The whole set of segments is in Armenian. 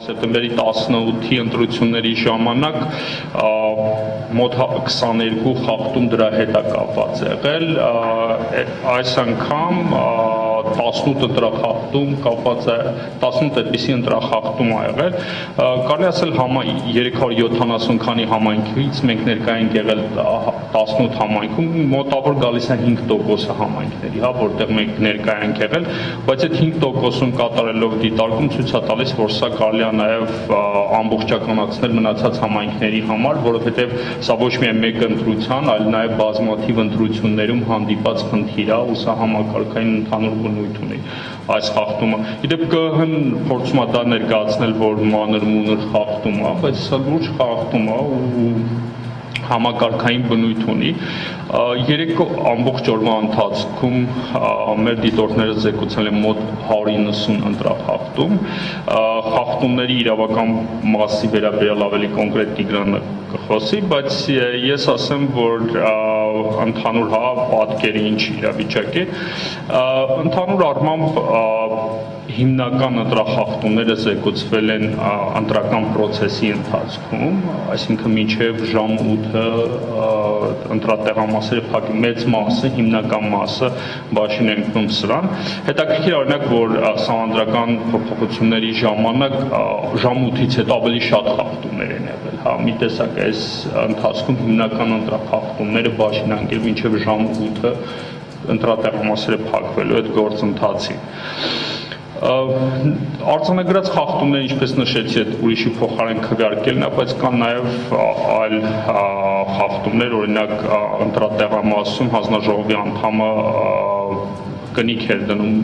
Սեպտեմբերի 18-ի ընտրությունների ժամանակ մոտ 22 խախտում դրա հետ է կապված եղել, այս անգամ 18 ընտրախախտում կապված է, 18 այդպիսի ընտրախախտում ա եղել, կարելի ասել 370 քանի համայնքից մենք ներկայ ենք եղել 18 համայնքում, մոտավոր գալիս է 5% համայնքների, որտեղ մենք ներկայ ենք եղել, բայց այդ 5%-ում կատարելով դիտարկում ցույց է տալիս, որ սա կարելի է նաև ամբողջականացնել մնացած համայնքների համար, որովհետև սա ոչ միայն մեկ ընտրության, այլ նաև բազմաթիվ ընտրություններում հանդիպած խնդիր է, ու սա համակարգային ընդհանուր բնույթ ունի այս խախտումը։ Իդեպ ԿԸՀ-ն փորձում է դա ներկայացնել, որ մանր-մունր խախտում է, բայց սա լուրջ խախտում է ու համակարգային բնույթ ունի։ 3 ամբողջ օրվա ընթացքում մեր դիտորդները զեկուցել են մոտ 190 ընտրախախտում, խախտումների իրավական մասի վերաբերյալ ավելի կոնկրետ Տիգրանը կխոսի, բայց ես ասեմ, որ ընդհանուր պատկերը ինչ իրավիճակ է, ընդհանուր առմամբ հիմնական ընտրախախտումները զեկուցվել են ընտրական process-ի ընթացքում, այսինքն մինչև ժամ 8-ը ընտրատեղամասերը փակի մեծ մասը, հիմնական մասը բաժին են ընկնում սրան։ Հետաքրքիր օրինակ, որ սահմանադրական փոփոխությունների ժամանակ ժամ 8-ից հետո ավելի շատ խախտումներ են եղել, մի տեսակ այս ընթացքում հիմնական ընտրախախտումները բաժին անգել մինչև ժամ 8-ը ընտրատեղամասերը փակվելու այդ գործընթացին։ Արձանագրած խախտումները, ինչպես նշեցի, այդ ուրիշի փոխարեն քվեարկելն է, բայց կան նաև այլ խախտումներ, օրինակ ընտրատեղամասում հանձնաժողովի անդամը կնիք էր դնում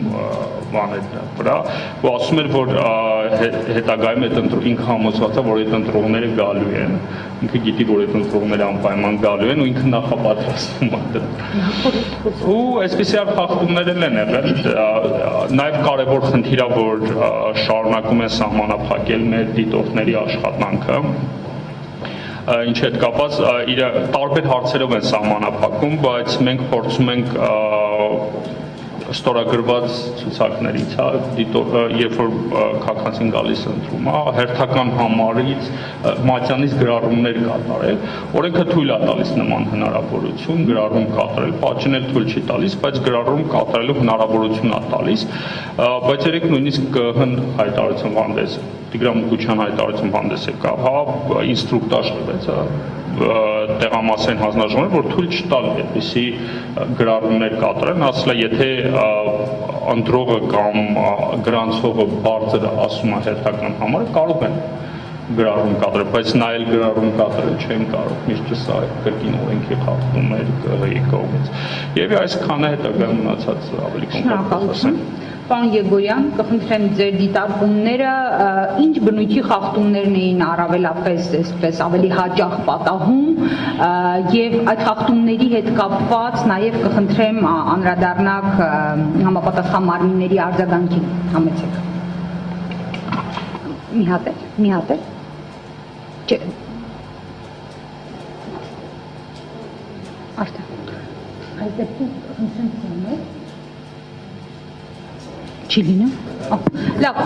բաների վրա, ու ասում էր, որ հետագայում ինքը համոզված է, որ այդ ընտրողները գալու են, ինքը գիտի, որ այդ ընտրողները անպայման գալու են ու ինքը նախապատրաստվում է դրան։ Ու այսպիսի խախտումներ են եղել, նաև կարևոր խնդիր է, որ շարունակում են սահմանափակել մեր դիտորդների աշխատանքը, ինչ հետ կապված, տարբեր հարցերով են սահմանափակում, բայց մենք փորձում ենք ստորագրված ցուցակներից, երբ որ քաղաքացին գալիս ընտրում, հերթական համարից մատյանից գրառումներ կատարել, օրենքը թույլ է տալիս նման հնարավորություն գրառում կատարել, պատճեն էլ թույլ չի տալիս, բայց գրառում կատարելու հնարավորություն է տալիս, բայց երեք նույնիսկ ԿԸՀ-ն հայտարարություն հանդես, Տիգրան Մուկուչյան հայտարարություն հանդես եկավ, ինստրուկտաժ տվեց տեղամասային հանձնաժողովին, որ թույլ չտալ այդպիսի գրառումներ կատարեն, ասել է, եթե ընտրողը կամ գրանցողը բարձր ասում է հերթական համարը, կարող են գրառում կատարել, բայց նայել գրառում կատարել չեն կարող, միշտ սա կրկին օրենքի խախտում էր ԿԸՀ-ի կողմից։ Եվ այսքանը հետագայում մնացած ավելի կոնկրետ ասեմ։ Պարոն Եգորյան, կխնդրեմ ձեր դիտարկումները, ինչ բնույթի խախտումներն էին առավելապես այսպես ավելի հաճախ պատահում եւ այդ խախտումների հետ կապված նաեւ կխնդրեմ անդրադառնաք համապատասխան մարմինների արձագանքին, համեցեք։ Մի հատ է։ Չէ։ Արդեն։ Այս դեպքում խնդրեմ ցանել։ Չի լինում։ Լավ,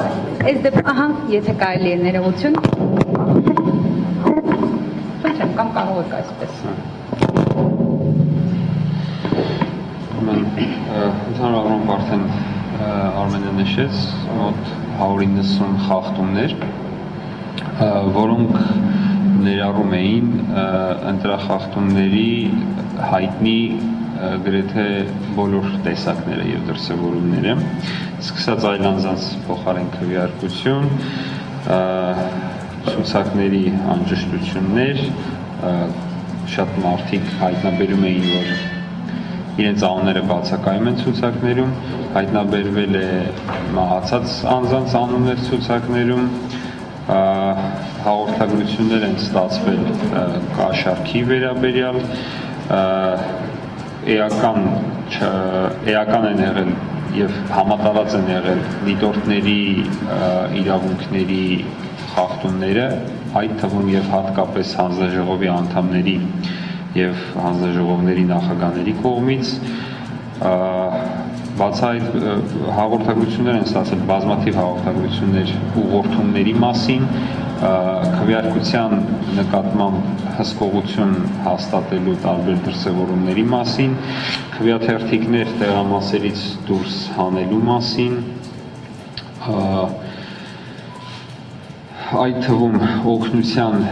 այս դեպքում, եթե կարելի է ներողություն։ Խնդրեմ, կամ կարող եք այսպես։ Ընդհանուր առմամբ արդեն Արմենը նշեց մոտ 190 խախտումներ, որոնք ներառում էին ընտրախախտումների հայտնի գրեթե բոլոր տեսակները եւ դրսևորումները, սկսած այլ անձանց փոխարեն քվեարկություն, ցուցակների անճշտություններ, շատ մարդիկ հայտնաբերում էին, որ իրենց անունները բացակայում են ցուցակներում, հայտնաբերվել է մահացած անձանց անուններ ցուցակներում, հաղորդագրություններ են ստացվել կաշառքի վերաբերյալ, էական են եղել եւ համատարած են եղել դիտորդների իրավունքների խախտումները, այդ թվում եւ հատկապես հանձնաժողովի անդամների եւ հանձնաժողովների նախագահների կողմից, Բաց այդ հաղորդագրություններ են ստացել բազմաթիվ հաղորդագրություններ ուղղորդումների մասին, քվեարկության նկատմամբ հսկողություն հաստատելու տարբեր դրսևորումների մասին, քվեաթերթիկներ տեղամասերից դուրս հանելու մասին, այդ թվում օգնության,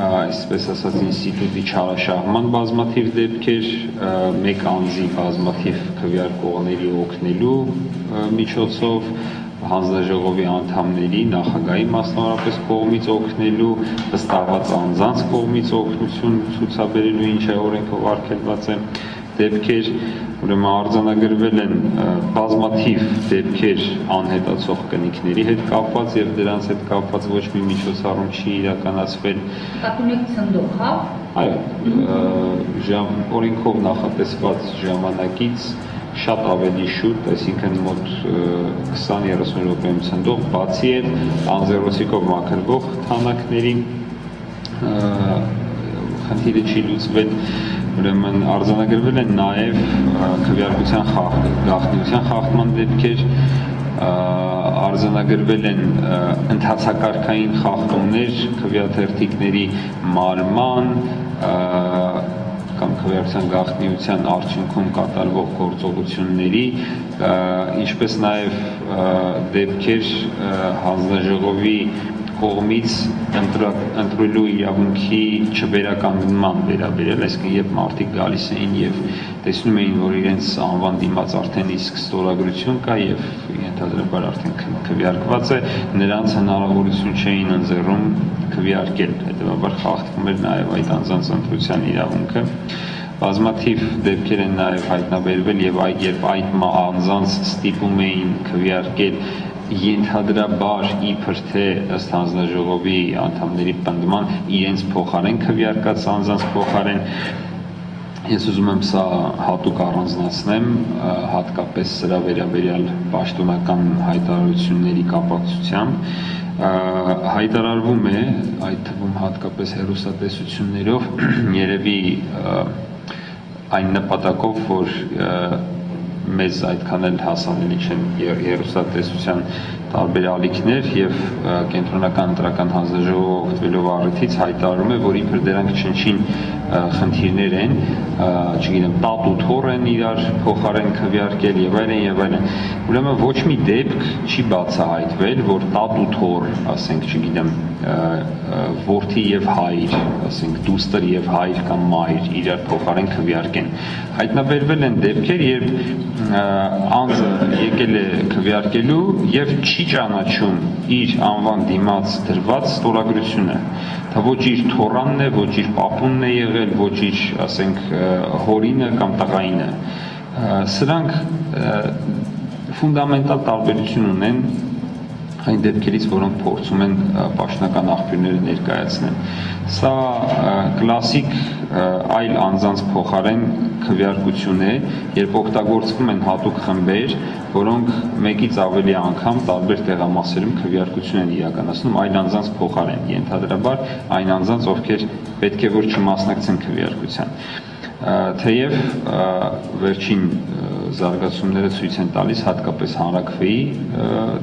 այսպես ասած, ինստիտուտի չարաշահման բազմաթիվ դեպքեր, մեկ անձի բազմաթիվ քվեարկողների օգնելու միջոցով, հանձնաժողովի անդամների, նախագահի մասնավորապես կողմից օգնելու, վստահված անձանց կողմից օգնություն ցուցաբերելու, ինչը օրենքով արգելված է, դեպքեր, ուրեմն արձանագրվել են բազմաթիվ դեպքեր անհետացող կնիկների հետ կապված եւ դրանց հետ կապված ոչ մի միջոցառում չի իրականացվել։ Կատունիկ ցնդող, հա։ Այո, օրենքով նախատեսված ժամանակից շատ ավելի շուտ, այսինքն մոտ 20-30 րոպեում ցնդող, բացի այդ անձեռոցիկով մաքրվող թանաքների խնդիրը չի լուծվել, ուրեմն արձանագրվել են նաև քվեարկության գաղտնիության խախտման դեպքեր, արձանագրվել են ընթացակարգային խախտումներ քվեաթերթիկների մարման կամ քվեարկության գաղտնիության արդյունքում կատարվող գործողությունների, ինչպես նաև դեպքեր հանձնաժողովի կողմից ընտրելու իրավունքի չվերականգնման վերաբերյալ, այսինքն երբ մարդիկ գալիս էին եւ տեսնում էին, որ իրենց անվան դիմաց արդեն իսկ ստորագրություն կա եւ ենթադրաբար արդեն քվեարկված է, նրանց հնարավորություն չէին ընձեռում քվեարկել, հետեւաբար խախտվում էր նաեւ այդ անձանց ընտրության իրավունքը։ Բազմաթիվ դեպքեր են նաև հայտնաբերվել եւ երբ այդ անձանց ստիպում էին քվեարկել ենթադրաբար իբր թե ըստ հանձնաժողովի անդամների պնդման իրենց փոխարեն քվեարկած անձանց փոխարեն, ես ուզում եմ սա հատուկ առանձնացնեմ, հատկապես սրա վերաբերյալ պաշտոնական հայտարարությունների կապակցությամբ հայտարարվում է, այդ թվում հատկապես հեռուստատեսություններով, երևի այն նպատակով, որ մեզ այդքան էլ հասանելի չեն հեռուստատեսության տարբեր ալիքներ եւ կենտրոնական ընտրական հանձնաժողովը օգտվելով առիթից հայտարարում է, որ իբր դրանք չնչին խնդիրներ են, չգիտեմ, տատ ու թոռ են իրար փոխարեն քվեարկել եւ այլն եւ այլն։ Ուրեմն ոչ մի դեպք չի բացահայտվել, որ տատ ու թոռ, ասենք, չգիտեմ, որդի եւ հայր, ասենք, դուստր եւ հայր կամ մայր իրար փոխարեն քվեարկեն։ Հայտնաբերվել են դեպքեր, երբ անձը եկել է քվեարկելու եւ չի ճանաչում իր անվան դիմաց դրված ստորագրությունը, դա ոչ իր թոռանն է, ոչ իր պապունն է եղել, ոչ իր, ասենք, հորինը կամ տղայինը։ Սրանք ֆունդամենտալ տարբերություն ունեն այն դեպքերից, որոնք փորձում են պաշտոնական աղբյուրները ներկայացնել։ Սա կլասիկ այլ անձանց փոխարեն քվեարկություն է, երբ օգտագործվում են հատուկ խմբեր, որոնք մեկից ավելի անգամ տարբեր տեղամասերում քվեարկություն են իրականացնում այլ անձանց փոխարեն, ենթադրաբար այն անձանց, ովքեր պետք է որ չմասնակցեն քվեարկության։ Թեև վերջին զարգացումները ցույց են տալիս հատկապես հանրաքվեի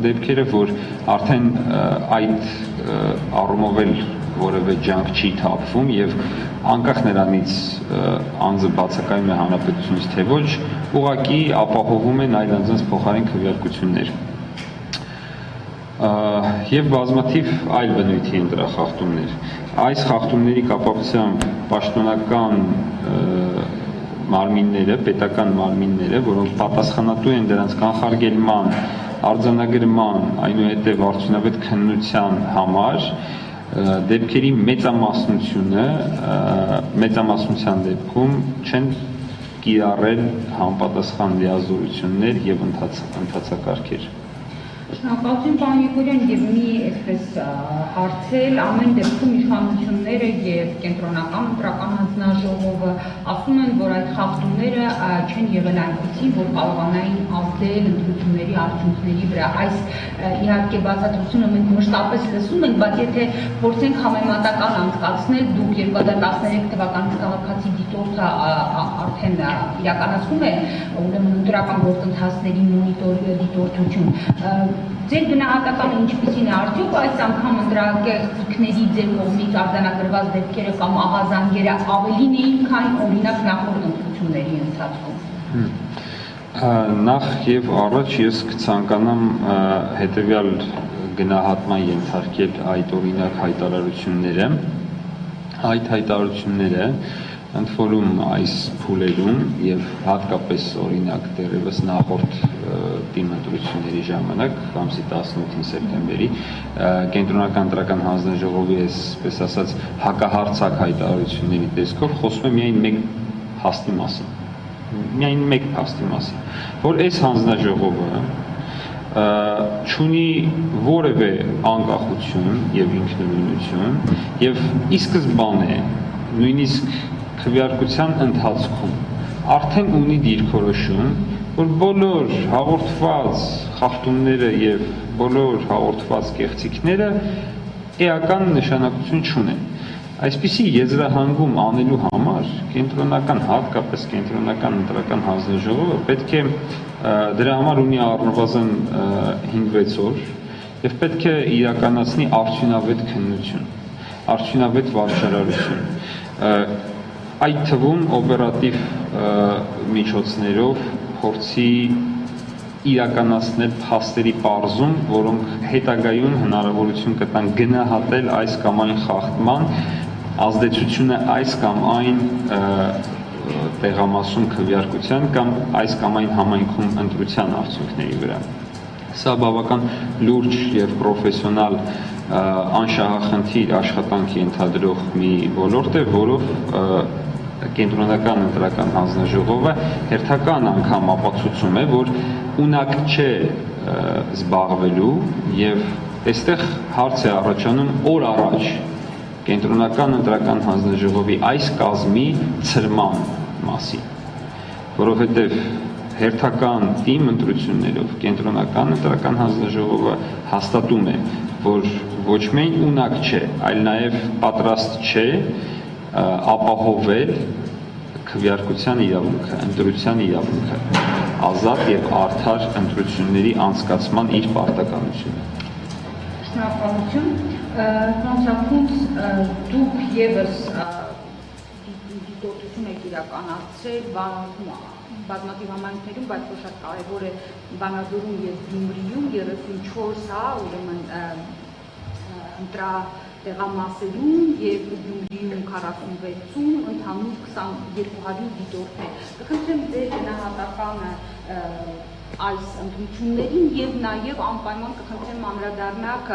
դեպքերը, որ արդեն այդ առումով էլ որևէ ջանք չի թափվում եւ անկախ նրանից անձը բացակայում է հանրապետությունից թե ոչ, ուղղակի ապահովում են այլ անձանց փոխարեն քվեարկություններ։ Եվ բազմաթիվ այլ բնույթի են դրա խախտումներ։ Այս խախտումների կապակցությամբ պաշտոնական մարմինները, պետական մարմինները, որոնք պատասխանատու են դրանց կանխարգելման, արձանագրման, այնուհետև արդյունավետ քննության համար, դեպքերի մեծամասնության դեպքում չեն կիրառել համապատասխան լիազորություններ եւ ընթացակարգեր։ Շնորհակալություն, պարոն Եղորյան, եւ մի այսպես հարցել, ամեն դեպքում իշխանությունները եւ կենտրոնական ընտրական հանձնաժողովը ասում են, որ այդ խախտումները չեն եղել այնպիսի, որ կարողանային ազդել ընտրությունների արդյունքների վրա։ Այս իհարկե բացատրությունը մենք մշտապես լսում ենք, բայց եթե փորձենք համեմատական անցկացնել, դուք 2013 թվականից քաղաքացի դիտորդը արդեն իրականացնում է ուրեմն ընտրական գործընթացների դիտորդություն։ Ձեր գնահատականը ինչպիսին է, արդյոք այս անգամ ընտրակեղծիքների ձեր կողմից արձանագրված դեպքերը կամ ահազանգերը ավելին էին, քան օրինակ նախորդ ընտրությունների ընթացքում։ Նախ եւ առաջ ես կցանկանամ հետեւյալ գնահատման ենթարկել այդ օրինակ հայտարարությունները։ Այդ հայտարարությունները ընդ որում այս փուլերում եւ հատկապես օրինակ դեռևս նախորդ դիմադրությունների ժամանակ ամսի 18 սեպտեմբերի կենտրոնական ընտրական հանձնաժողովի այսպես ասած հակահարցակ հայտարարությունների տեսքով խոսում է միայն մեկ փաստի մասին, որ այս հանձնաժողովը չունի որևէ անկախություն եւ ինքնուրույնություն եւ ի սկզբանե նույնիսկ քվեարկության ընթացքում արդեն ունի դիրքորոշում, որ բոլոր հաղորդված խախտումները եւ բոլոր հաղորդված կեղծիքները էական նշանակություն չունեն։ Այսպիսի եզրահանգում անելու համար կենտրոնական, հատկապես կենտրոնական ընտրական հանձնաժողովը պետք է դրա համար ունի առնվազն 5-6 օր եւ պետք է իրականացնի արդյունավետ քննություն, արդյունավետ վարչարարություն, այդ թվում օպերատիվ միջոցներով փորձի իրականացնել փաստերի պարզում, որոնք հետագայում հնարավորություն կտան գնահատել այս կամ այն խախտման ազդեցությունը այս կամ այն տեղամասում քվեարկության կամ այս կամ այն համայնքում ընտրության արդյունքների վրա։ Սա բավական լուրջ եւ պրոֆեսիոնալ անշահախնդիր աշխատանքի ենթադրող մի ոլորտ է, որով կենտրոնական ընտրական հանձնաժողովը հերթական անգամ ապացուցում է, որ ունակ չէ զբաղվելու եւ այստեղ հարց է առաջանում օր առաջ կենտրոնական ընտրական հանձնաժողովի այս կազմի ցրման մասին, որովհետեւ հերթական թիմ ընտրություններով կենտրոնական ընտրական հանձնաժողովը հաստատում է, որ ոչ միայն ունակ չէ, այլ նաեւ պատրաստ չէ ապահովել քվեարկության իրավունքը, ընտրության իրավունքը, ազատ եւ արդար ընտրությունների անցկացման իր պարտականությունը։ Շնորհակալություն։ Ֆրանսիակուց դուք եւս դիտորդություն եք իրականացրել բազմաթիվ համայնքներում, բայց ոչ շատ կարևոր է Վանաձորում եւ Գյումրիում 34 ուրեմն տեղամասերում եւ Գյումրիում 46-ում ընդհանուր 2200 դիտորդներ։ Կխնդրեմ ձեր գնահատականը այս ընտրություններին եւ նաեւ անպայման կխնդրեմ անդրադառնաք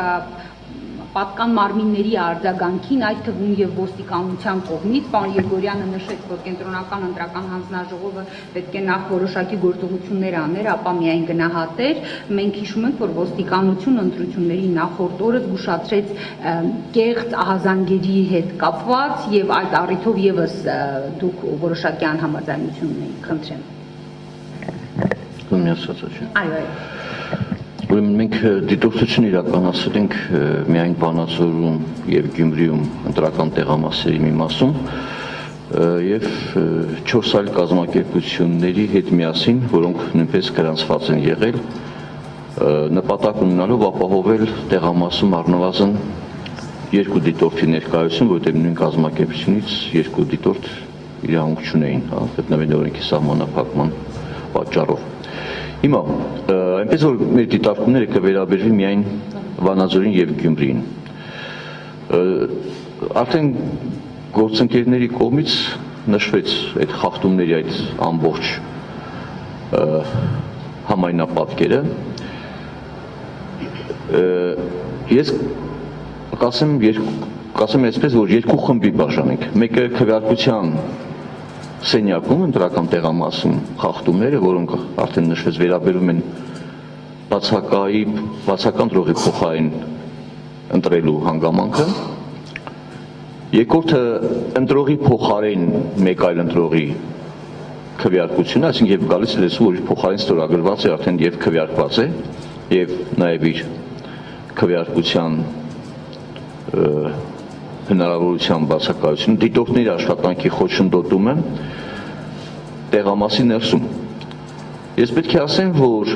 պատկան մարմինների արձագանքին, այդ թվում եւ ոստիկանության կողմից։ Պարոն Երգորյանը նշեց, որ կենտրոնական ընտրական հանձնաժողովը պետք է նախ որոշակի գործողություններ աներ, ապա միայն գնահատեր։ Մենք հիշում ենք, որ ոստիկանությունը ընտրությունների նախորդ օրը զգուշացրեց կեղծ ահազանգերի հետ կապված եւ այդ առիթով եւս դուք որոշակի անհամաձայնություն ունեիք, խնդրեմ։ Այո։ Ուրեմն մենք դիտորդություն իրականացրել ենք միայն Վանաձորում եւ Գյումրիում ընտրական տեղամասերի մի մասում եւ 4 այլ կազմակերպությունների հետ միասին, որոնք նույնպես գրանցված են եղել, նպատակ ունենալով ապահովել տեղամասում առնվազն 2 դիտորդի ներկայություն, որտեղ նույն կազմակերպությունից 2 դիտորդ իրավունք չունեին, գտնվել օրենքի սահմանափակման պատճառով։ Հիմա, այնպես որ մեր դիտարկումները կվերաբերվի միայն Վանաձորին եւ Գյումրիին։ Արդեն գործընկերների կողմից նշվեց այդ խախտումների այդ ամբողջ համայնապատկերը։ Ես կասեմ այսպես, որ 2 խմբի բաժանենք։ Մեկը քվեարկության սենյակում ընտրական տեղամասում խախտումները, որոնք արդեն նշվեց վերաբերում են բացական դրողի փոխարեն ընտրելու հանգամանքը, երկրորդը ընտրողի փոխարեն մեկ այլ ընտրողի քվեարկությունը, այսինքն երբ գալիս է լսում, որ իր փոխարեն ստորագրված է արդեն եւ քվեարկված է եւ նաեւ իր քվեարկության հնարավորության բացակայությունը, դիտորդների աշխատանքի խոչընդոտումը տեղամասի ներսում։ Ես պետք է ասեմ, որ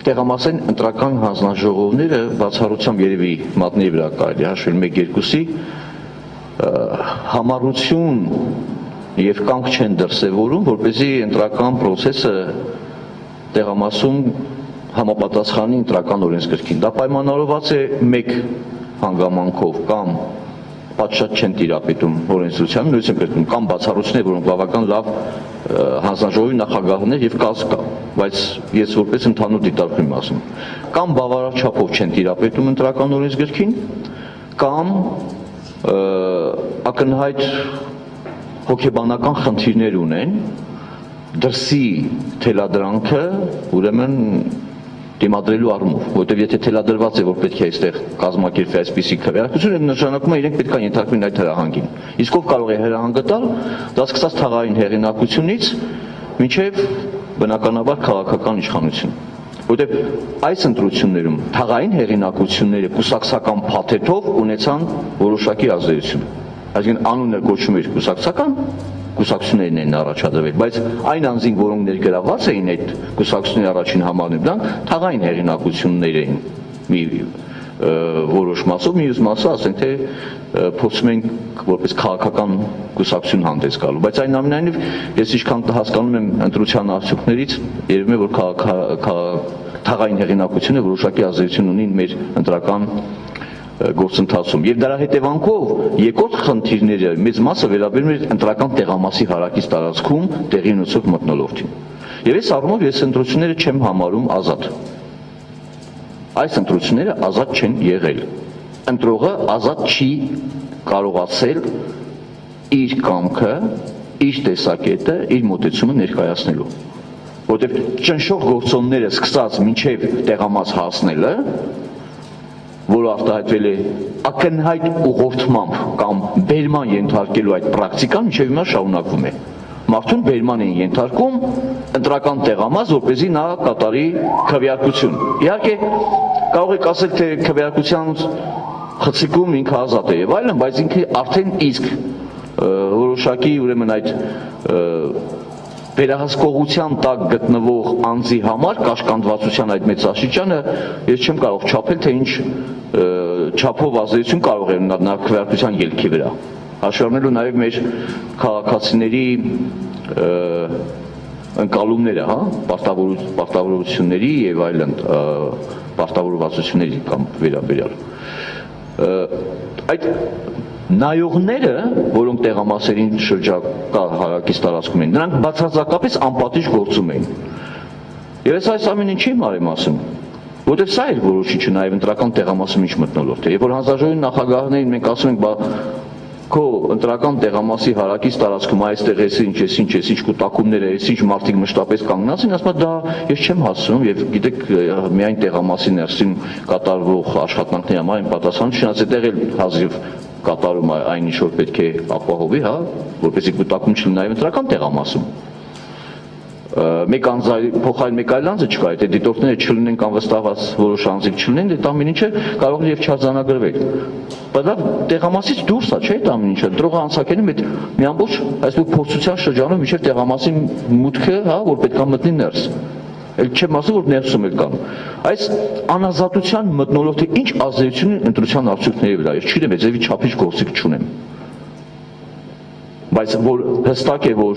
տեղամասային ընտրական հանձնաժողովները բացառությամբ երևի մատների վրա կարելի հաշվել 1-2-ի համառություն եւ կամք չեն դրսեւորում, որպեսզի ընտրական process-ը տեղամասում համապատասխանի ընտրական օրենսգրքին։ Դա պայմանավորված է մեկ հանգամանքով կամ պատշաճ չեն տիրապետում օրենսդրությանը, նույնիսկ կրկնում կամ բացառություններ, որոնք բավական լավ հանձնաժողովի նախագահներ եւ կազգ կա, բայց ես որպես ընդհանուր դիտարկում եմ ասում, կամ բավարար չափով չեն տիրապետում ընտրական օրենսգրքին, կամ ակնհայտ հոգեբանական խնդիրներ ունեն, դրսի թելադրանքը ուրեմն դիմադրելու առումով, որտեղ եթե թելադրված է, որ պետք է այստեղ կազմակերպվի այսպիսի քվեարկություն, նշանակում է իրենք պետք է ենթարկվեն այդ հրահանգին։ Իսկ ով կարող է հրահանգը տալ, դա սկսած թաղային հեղինակությունից մինչև բնականաբար քաղաքական իշխանություն։ Որտեղ այս ընտրություններում թաղային հեղինակությունները կուսակցական փաթեթով ունեցան որոշակի ազդեցություն։ Այսինքն անունը կոչվում էր կուսակցական, կուսակցություններն են առաջադրվել, բայց այն անձին, որոնք ներգրավված էին այդ կուսակցությունների առաջին համարներում, դրանք թաղային հեղինակություններ էին մի որոշ մասով, մյուս մասը ասենք թե փորձում ենք որպես քաղաքական կուսակցություն հանդես գալու, բայց այնուամենայնիվ ես ինչքան հասկանում եմ ընտրության արդյունքներից, երևում է, որ թաղային հեղինակությունը որոշակի ազդեցություն ունի մեր ընտրական գործընթացում։ Եվ դրա հետևանքով երկրորդ խնդիրները մեծ մասը վերաբերում է ընտրական տեղամասի հարակից տարածքում տեղի ունեցող մթնոլորտին։ Եվ այս առումով ես ընտրությունները չեմ համարում ազատ։ Այս ընտրությունները ազատ չեն եղել։ Ընտրողը ազատ չի կարողացել իր կամքը, իր տեսակետը, իր մոտեցումը ներկայացնելու։ Որտեղ ճնշող գործոնները սկսած մինչև տեղամաս հասնելը, որը արտահայտվել է ակնհայտ ուղղորդմամբ կամ բերման ենթարկելու այդ պրակտիկան մինչև հիմա շարունակվում է։ Մարդուն բերման են ենթարկում ընտրական տեղամաս, որպեսզի նա կատարի քվեարկություն։ Իհարկե կարող եք ասել, թե քվեարկության խցիկում ինքը ազատ է եւ այլն, բայց ինքը արդեն իսկ որոշակի ուրեմն այդ վերահսկողության տակ գտնվող անձի համար կաշկանդվածության այդ մեծ աստիճանը ես չեմ կարող չափել, թե ինչ չափով ազդեցություն կարող է նա քվեարկության ելքի վրա։ Հաշվառնելու նաև մեր քաղաքացիների ընկալումները, հա, պարտավորությունների եւ այլն պարտավորվածությունների կամ վերաբերյալ։ Այդ նայողները, որոնք տեղամասերին շրջակա հարակից տարածքում են, նրանք բացարձակապես անպատիժ գործում էին։ Եվ այս ամեն ինչի եմ ասում, որտեղ սա էր որոշիչը նաև ընտրական տեղամասում ինչ մթնոլորտ է։ Երբ որ հանձնաժողովի նախագահներին մենք ասում ենք, բա քո ընտրական տեղամասի հարակից տարածքում այստեղ ինչ կուտակումներ է, ինչ մարդիկ մշտապես կանգնած են, ասում դա ես չեմ հասցնում եւ գիտեք միայն տեղամասի ներսին կատարվող աշխատանքների համար են պատասխանում, չնայած այդտեղ էլ հազիվ կատարում այն ինչ որ պետք է ապահովի, հա, որպեսզի կուտակում չլինի նաև ընտրական տեղամասում։ Մեկ անձի փոխարեն մեկ այլ անձը չկա, եթե դիտորդները չլինեն կամ վստահված որոշ անձիկ չլինեն, այդ ամեն ինչը կարող է եւ չարձանագրվել։ Բայց դա տեղամասից դուրս է, չէ՞, այդ ամեն ինչը։ Դրողը անցակենում այդ մի ամբողջ այսպես փորձության շրջանում մինչև տեղամասի մուտքը, հա, որ պետք է մտնի ներս։ Էլ չեմ ասում, որ ներսում էլ կան։ Այս անազատության մթնոլորտի ինչ ազդեցություն ունի ընտրության արդյունքների վրա։ Ես չգիտեմ, ձևի չափիչ գործիք չունեմ։ Բայց որ հստակ է, որ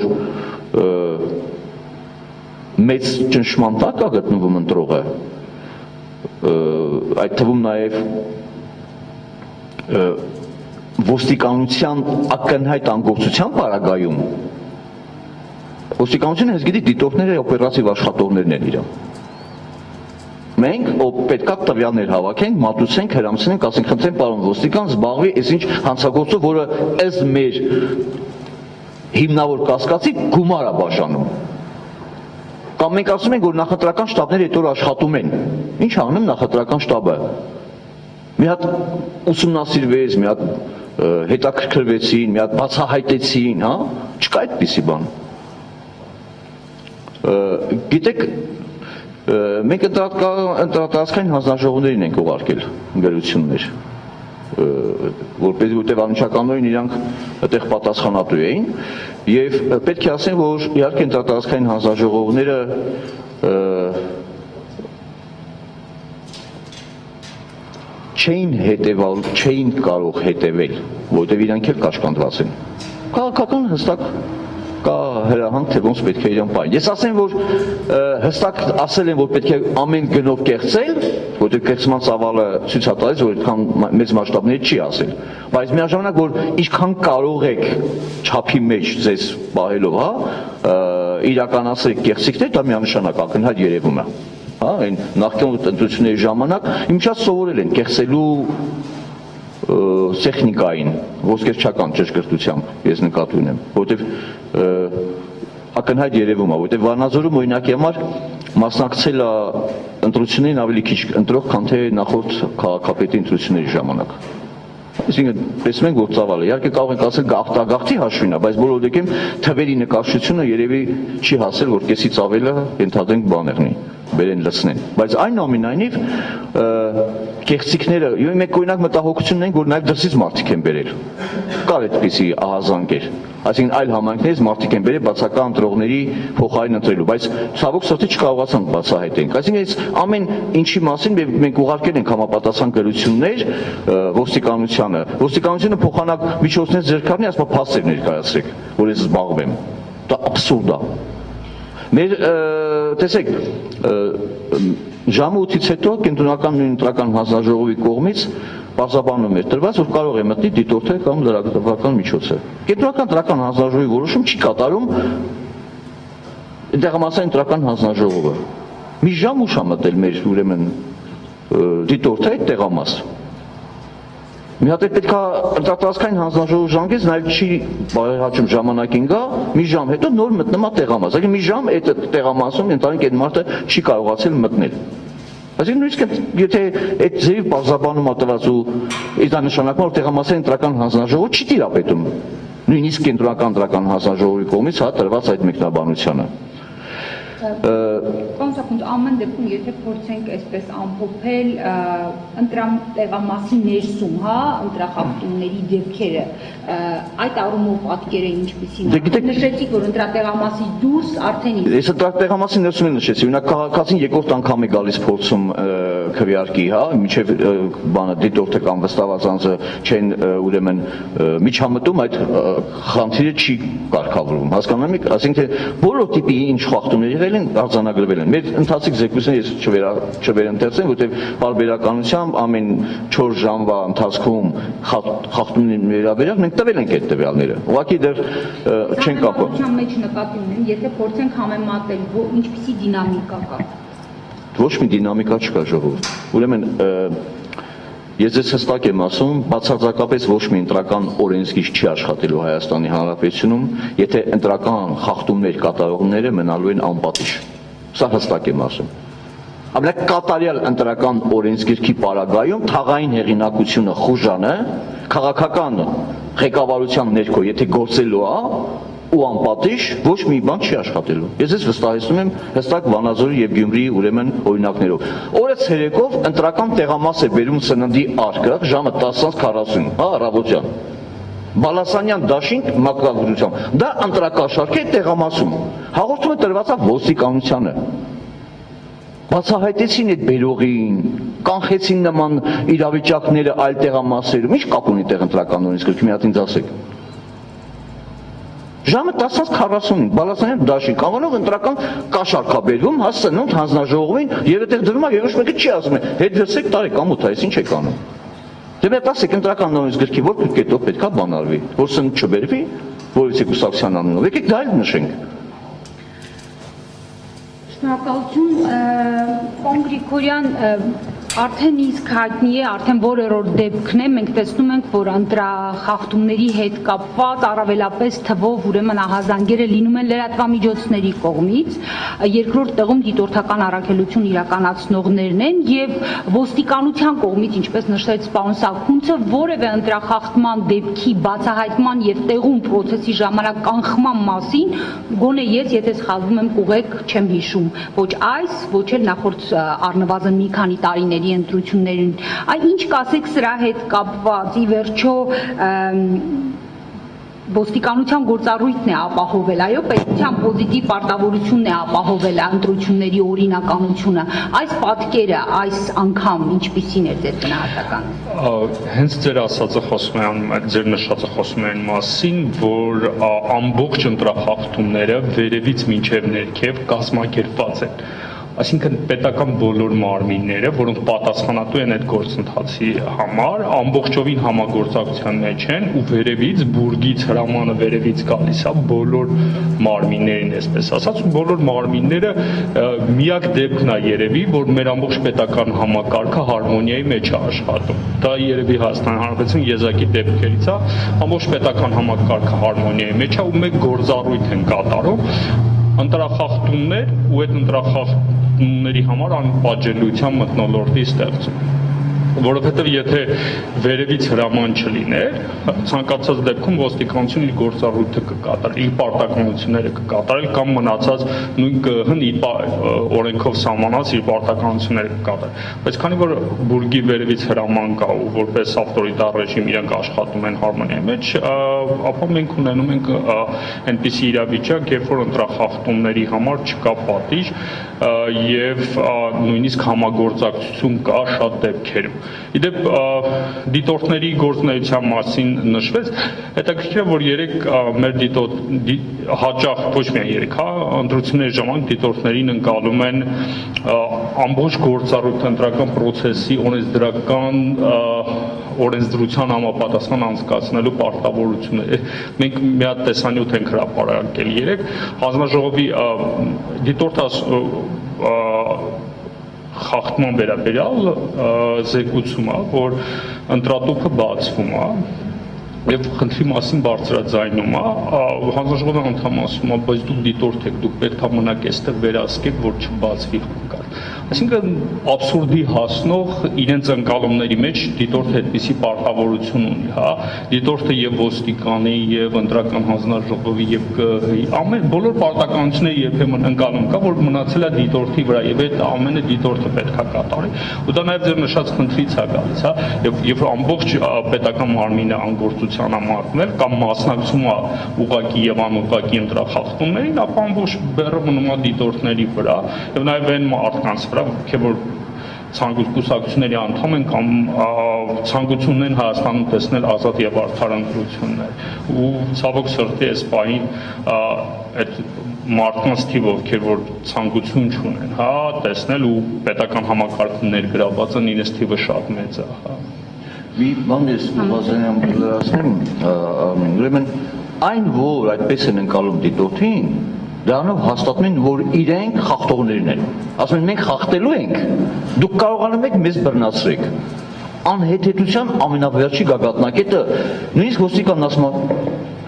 մեծ ճնշման տակ է գտնվում ընտրողը, այդ թվում նաև ոստիկանության ակնհայտ անգործության պարագայում ոստիկանությունը հենց գիտի դիտորդները օպերատիվ աշխատողներն են իրան։ Մենք պետքա տվյալներ հավաքենք, մատուցենք, հրամցնենք, ասենք խնդրեմ պարոն ոստիկան զբաղվի այսինչ հանցագործով, որը ըստ մեր հիմնավոր կասկածի գումար է բաժանում։ Կամ մենք ասում ենք, որ նախընտրական շտաբները այդ օր աշխատում են։ Ինչ անում նախընտրական շտաբը։ Մի հատ ուսումնասիրվեց, մի հատ հետաքրքրվեցին, մի հատ բացահայտեցին, հա, չկա այդպիսի բան։ Գիտեք, մենք ընտրատարածքային հանձնաժողովներին ենք ուղարկել ընկերություններ, որտեղ անմիջականորեն իրանք այդտեղ պատասխանատու էին, եւ պետք է ասեմ, որ իհարկե ընտրատարածքային հանձնաժողովները չէին կարող հետևել, որտեղ իրանք էլ կաշկանդված են։ Քաղաքական հստակ կա հրահանգ, թե ոնց պետք է իրան պահեն։ Ես ասեմ, որ հստակ ասել են, որ պետք է ամեն գնով կեղծել, որտեղ կեղծման ծավալը ցույց է տալիս, որ այդքան մեծ մասշտաբների չի ասել։ Բայց միաժամանակ, որ ինչքան կարող եք չափի մեջ ձեզ պահելով, հա, իրականացրեք կեղծիքներ, դա միանշանակ ակնհայտ երևում է։ Հա, այն նախկին ընտրությունների ժամանակ իմիջած սովորել են կեղծելու տեխնիկային, ոսկերչական ճշգրտությամբ ես նկատի ունեմ, որովհետև ակնհայտ երևում է, որովհետև Վանաձորում օրինակի համար մասնակցել է ընտրություններին ավելի քիչ ընտրող, քան թե նախորդ քաղաքապետի ընտրությունների ժամանակ։ Այսինքն, տեսնում ենք, որ ծավալը, իհարկե կարող ենք ասել գաղթագաղթի հաշվին է, բայց բոլոր դեպքերում թվերի նկարչությունը երևի չի հասել, որ կեսից ավելը ենթադրենք բաներն է, բերեն լցնեն։ Բայց այնուամենայնիվ կեղծիքները, եւ մենք օրինակ մտահոգություն ունենք, որ նաեւ դրսից մարդիկ են բերել։ Կար այդպիսի ահազանգեր։ Այսինքն այլ համայնքներից մարդիկ են բերել բացական ընտրողների փոխարեն ընտրելու, բայց ցավոք սրտի չկարողացանք բացահայտենք։ Այսինքն այս ամեն ինչի մասին մենք ուղարկել ենք համապատասխան գրություններ ոստիկանությունը փոխանակ միջոցներ ձեռք առնի, ասում փաստեր ներկայացրեք, որ ես զբաղվեմ։ Դա աբսուրդ է։ Մեր տեսեք, ժամը 8-ից հետո կենտրոնական ընտրական հանձնաժողովի կողմից բարձրաբանում էր տրված, որ կարող է մտնի դիտորդը կամ լրատվական միջոցը։ Կենտրոնական ընտրական հանձնաժողովի որոշում չի կատարում տեղամասային ընտրական հանձնաժողովը։ Մի ժամ ուշ է մտել մեր ուրեմն դիտորդը այդ տեղամաս։ Մի հատ պետք է ընտրատարածքային հանձնաժողովի ժանգից նաև չի բարեհաճում ժամանակին գա, մի ժամ հետո նոր մտնում է տեղամաս։ Այսինքն մի ժամ այդ տեղամասում ընտանիք այդ մարդը չի կարողացել մտնել։ Այսինքն նույնիսկ եթե այդ ձևի բարձրաբանում է տված ու դա նշանակում որ տեղամասային ընտրական հանձնաժողովը չի տիրապետում նույնիսկ կենտրոնական ընտրական հանձնաժողովի կողմից հա տրված այդ մեկնաբանությանը։ Կոնսակունդ ամեն դեպքում եթե փորձենք այսպես ամփոփել ընտրատեղամասի ներսում, հա, ընտրախախտումների դեպքերը, այդ առումով պատկերը ինչպիսին է։ Նշեցիք, որ ընտրատեղամասի դուրս արդեն Ես ընտրատեղամասի ներսում եմ նշեցի, օրինակ քաղաքացին երկրորդ անգամ է գալիս փորձում քվեարկի, հա, միջև բանը դիտորդը կամ վստահված անձը չեն ուրեմն միջամտում այդ խնդիրը չի կարգավորվում։ Հասկանում եք, ասենք թե բոլոր տիպի ինչ խախտումներ եղել են արձանագրվել են։ Մեր ընթացիկ զեկույցները ես չվերընթերցեմ, որտեղ բարբերականությամբ ամեն 4 ժամվա ընթացքում խախտումների վերաբերյալ մենք տվել ենք այդ տվյալները։ Ուղղակի դեռ չեն կապում։ Համեմատության մեջ նկատի ունեմ, եթե փորձենք համեմատել, ինչպիսի դինամիկա կա։ Ոչ մի դինամիկա չկա ժողովուրդ։ Ուրեմն ես ձեզ հստակ եմ ասում, բացարձակապես ոչ մի ընտրական օրենսգիր չի աշխատելու Հայաստանի Հանրապետությունում, եթե ընտրական խախտումներ կատարողները մնալու են անպատիժ։ Սա հստակ եմ ասում։ Ամենակատարյալ ընտրական օրենսգիրքի պարագայում թաղային հեղինակությունը խուժանը քաղաքական ղեկավարության ներքո, եթե գործելու է ու անպատիժ ոչ մի բան չի աշխատելու։ Ես ես վստահեցնում եմ հստակ Վանաձորի եւ Գյումրիի ուրեմն օրինակներով։ Օրը ցերեկով ընտրական տեղամաս է բերում սննդի արկղ ժամը 10:40, հա, առավոտյան։ Բալասանյան դաշինք մակագրությամբ։ Դա ընտրակաշարք է տեղամասում։ Հաղորդումը տրված է ոստիկանությանը։ Բացահայտեցին այդ բերողին, կանխեցին նման իրավիճակները այլ տեղամասերում։ Ինչ կապ ունի տեղ ընտրական օրենսգիրքը, մի հատ ինձ ասեք։ Ժամը 10:40 Բալասանյան դաշինք անվանով ընտրական կաշառք է բերվում, հասցնում հանձնաժողովին եւ այդտեղ դրվում է եւ ոչ մեկը չի ասում է հետ դրսեք տարեք ամոթ այս ինչ եք անում։ Դե մենք ասեք ընտրական օրենսգիրքի որ կետով պետքա բանալվի, որ սնունդ չբերվի, որից է Կուսակցության անունով։ Եկեք դա էլ նշենք։ Շնորհակալություն, պարոն Գրիգորյան, Արդեն իսկ հայտնի է, արդեն որերորդ դեպքն է, մենք տեսնում ենք, որ ընտրախախտումների հետ կապված առավելապես թվով ուրեմն ահազանգերը լինում են լրատվամիջոցների կողմից, երկրորդ տեղում դիտորդական առաքելություն իրականացնողներն են եւ ոստիկանության կողմից, ինչպես նշեց պարոն Սաքունցը, որևէ ընտրախախտման դեպքի բացահայտման եւ տեղում process-ի ժամանակ կանխման մասին, գոնե ես, եթե սխալվում եմ, կուղեք չեմ հիշում, ոչ այս, ոչ էլ նախորդ առնվազն մի քանի տարիների ընտրություններին, այ ինչ կասեք սրա հետ կապված, ի վերջո ոստիկանության գործառույթն է ապահովել, այո, պետության պոզիտիվ պարտավորությունն է ապահովել ընտրությունների օրինականությունը, այս պատկերը այս անգամ ինչպիսին է ձեր գնահատականը։ Հենց ձեր ասածը խոսում են, ձեր նշածը խոսում են մասին, որ ամբողջ ընտրախախտումները վերևից մինչև ներքև կազմակերպված են։ Այսինքն պետական բոլոր մարմինները, որոնք պատասխանատու են այդ գործընթացի համար, ամբողջովին համագործակցության մեջ են ու վերևից բուրգից հրամանը վերևից գալիս է բոլոր մարմիններին, այսպես ասած, ու բոլոր մարմինները միակ դեպքն է երևի, որ մեր ամբողջ պետական համակարգը հարմոնիայի մեջ է աշխատում։ Դա երևի Հայաստանի Հանրապետության եզակի դեպքերից է, ամբողջ պետական համակարգը հարմոնիայի մեջ է ու մեկ գործառույթ են կատարում ընտրախախտումներ ու այդ ընտրախախտումների համար անպատժելիության մթնոլորտի ստեղծում, որովհետև եթե վերևից հրաման չլիներ, ցանկացած դեպքում ոստիկանությունը իր գործառույթը կկատարի, իր պարտականությունները կկատարի կամ մնացած նույն ԿԸՀ-ն իր օրենքով սահմանած իր պարտականությունները կկատարի, բայց քանի որ բուրգի վերևից հրաման կա ու որպես ավտորիտար ռեժիմ իրենք աշխատում են հարմոնիայի մեջ, ապա մենք ունենում ենք այնպիսի իրավիճակ, երբ որ ընտրախախտումների համար չկա պատիժ եւ նույնիսկ համագործակցություն կա շատ դեպքերում։ Իդեպ դիտորդների գործունեության մասին նշվեց, հետաքրքիր է, որ երեք մեր հաճախ ոչ միայն երեք, ընտրությունների ժամանակ դիտորդներին ընկալում են ամբողջ գործառույթ ընտրական process-ի օրենսդրական օրենսդրության համապատասխան անցկացնելու պարտավորությունը։ Մենք մի հատ տեսանյութ ենք հրապարակել երեք, հանձնաժողովի դիտորդը խախտման վերաբերյալ զեկուցում է, որ ընտրատուփը բացվում է եւ խնդրի մասին բարձրաձայնում է, հանձնաժողովի անդամը ասում է, բայց դուք դիտորդ եք, դուք պետք է մնաք այստեղ վերահսկեք, որ չբացվի խնդրը։ Այսինքն աբսուրդի հասնող իրենց ընկալումների մեջ դիտորդը այդպիսի պարտավորություն ունի, հա, դիտորդը եւ ոստիկանի եւ ընտրական հանձնաժողովի եւ ԿԸՀ-ի ամեն բոլոր պարտականությունները երբեմն ընկալում կա, որ մնացել է դիտորդի վրա եւ այդ ամենը դիտորդը պետք է կատարի։ Ու դա նաեւ ձեր նշած խնդրից է գալիս, հա, եւ ամբողջ պետական մարմինը անգործության համարնել կամ մասնակցում է ուղղակի եւ անուղղակի ընտրախախտումներին, ապա ամբողջ բեռը մնում է դիտորդների վրա եւ նաեւ այն մարդկանց վրա, որ ցանկությունների անդամ են կամ ցանկությունն են Հայաստանում տեսնել ազատ եւ արդար ընտրություններ ու ցավոք սրտի այս պահին այդ մարդկանց թիվը, ովքեր որ ցանկություն չունեն, հա, տեսնել ու պետական համակարգում ներգրավված են, իրենց թիվը շատ մեծ է, հա։ Մի բան ես բազենամ լրացնեմ, ուրեմն այն, որ այդպես են ընկալում դիտորդին, դրանով հաստատում են, որ իրենք խախտողներն են։ Ասում են, մենք խախտելու ենք, դուք կարողանում եք մեզ բռնացրեք։ Անհեթեթության ամենավերջի գագաթնակետը, նույնիսկ ոստիկանն ասում է,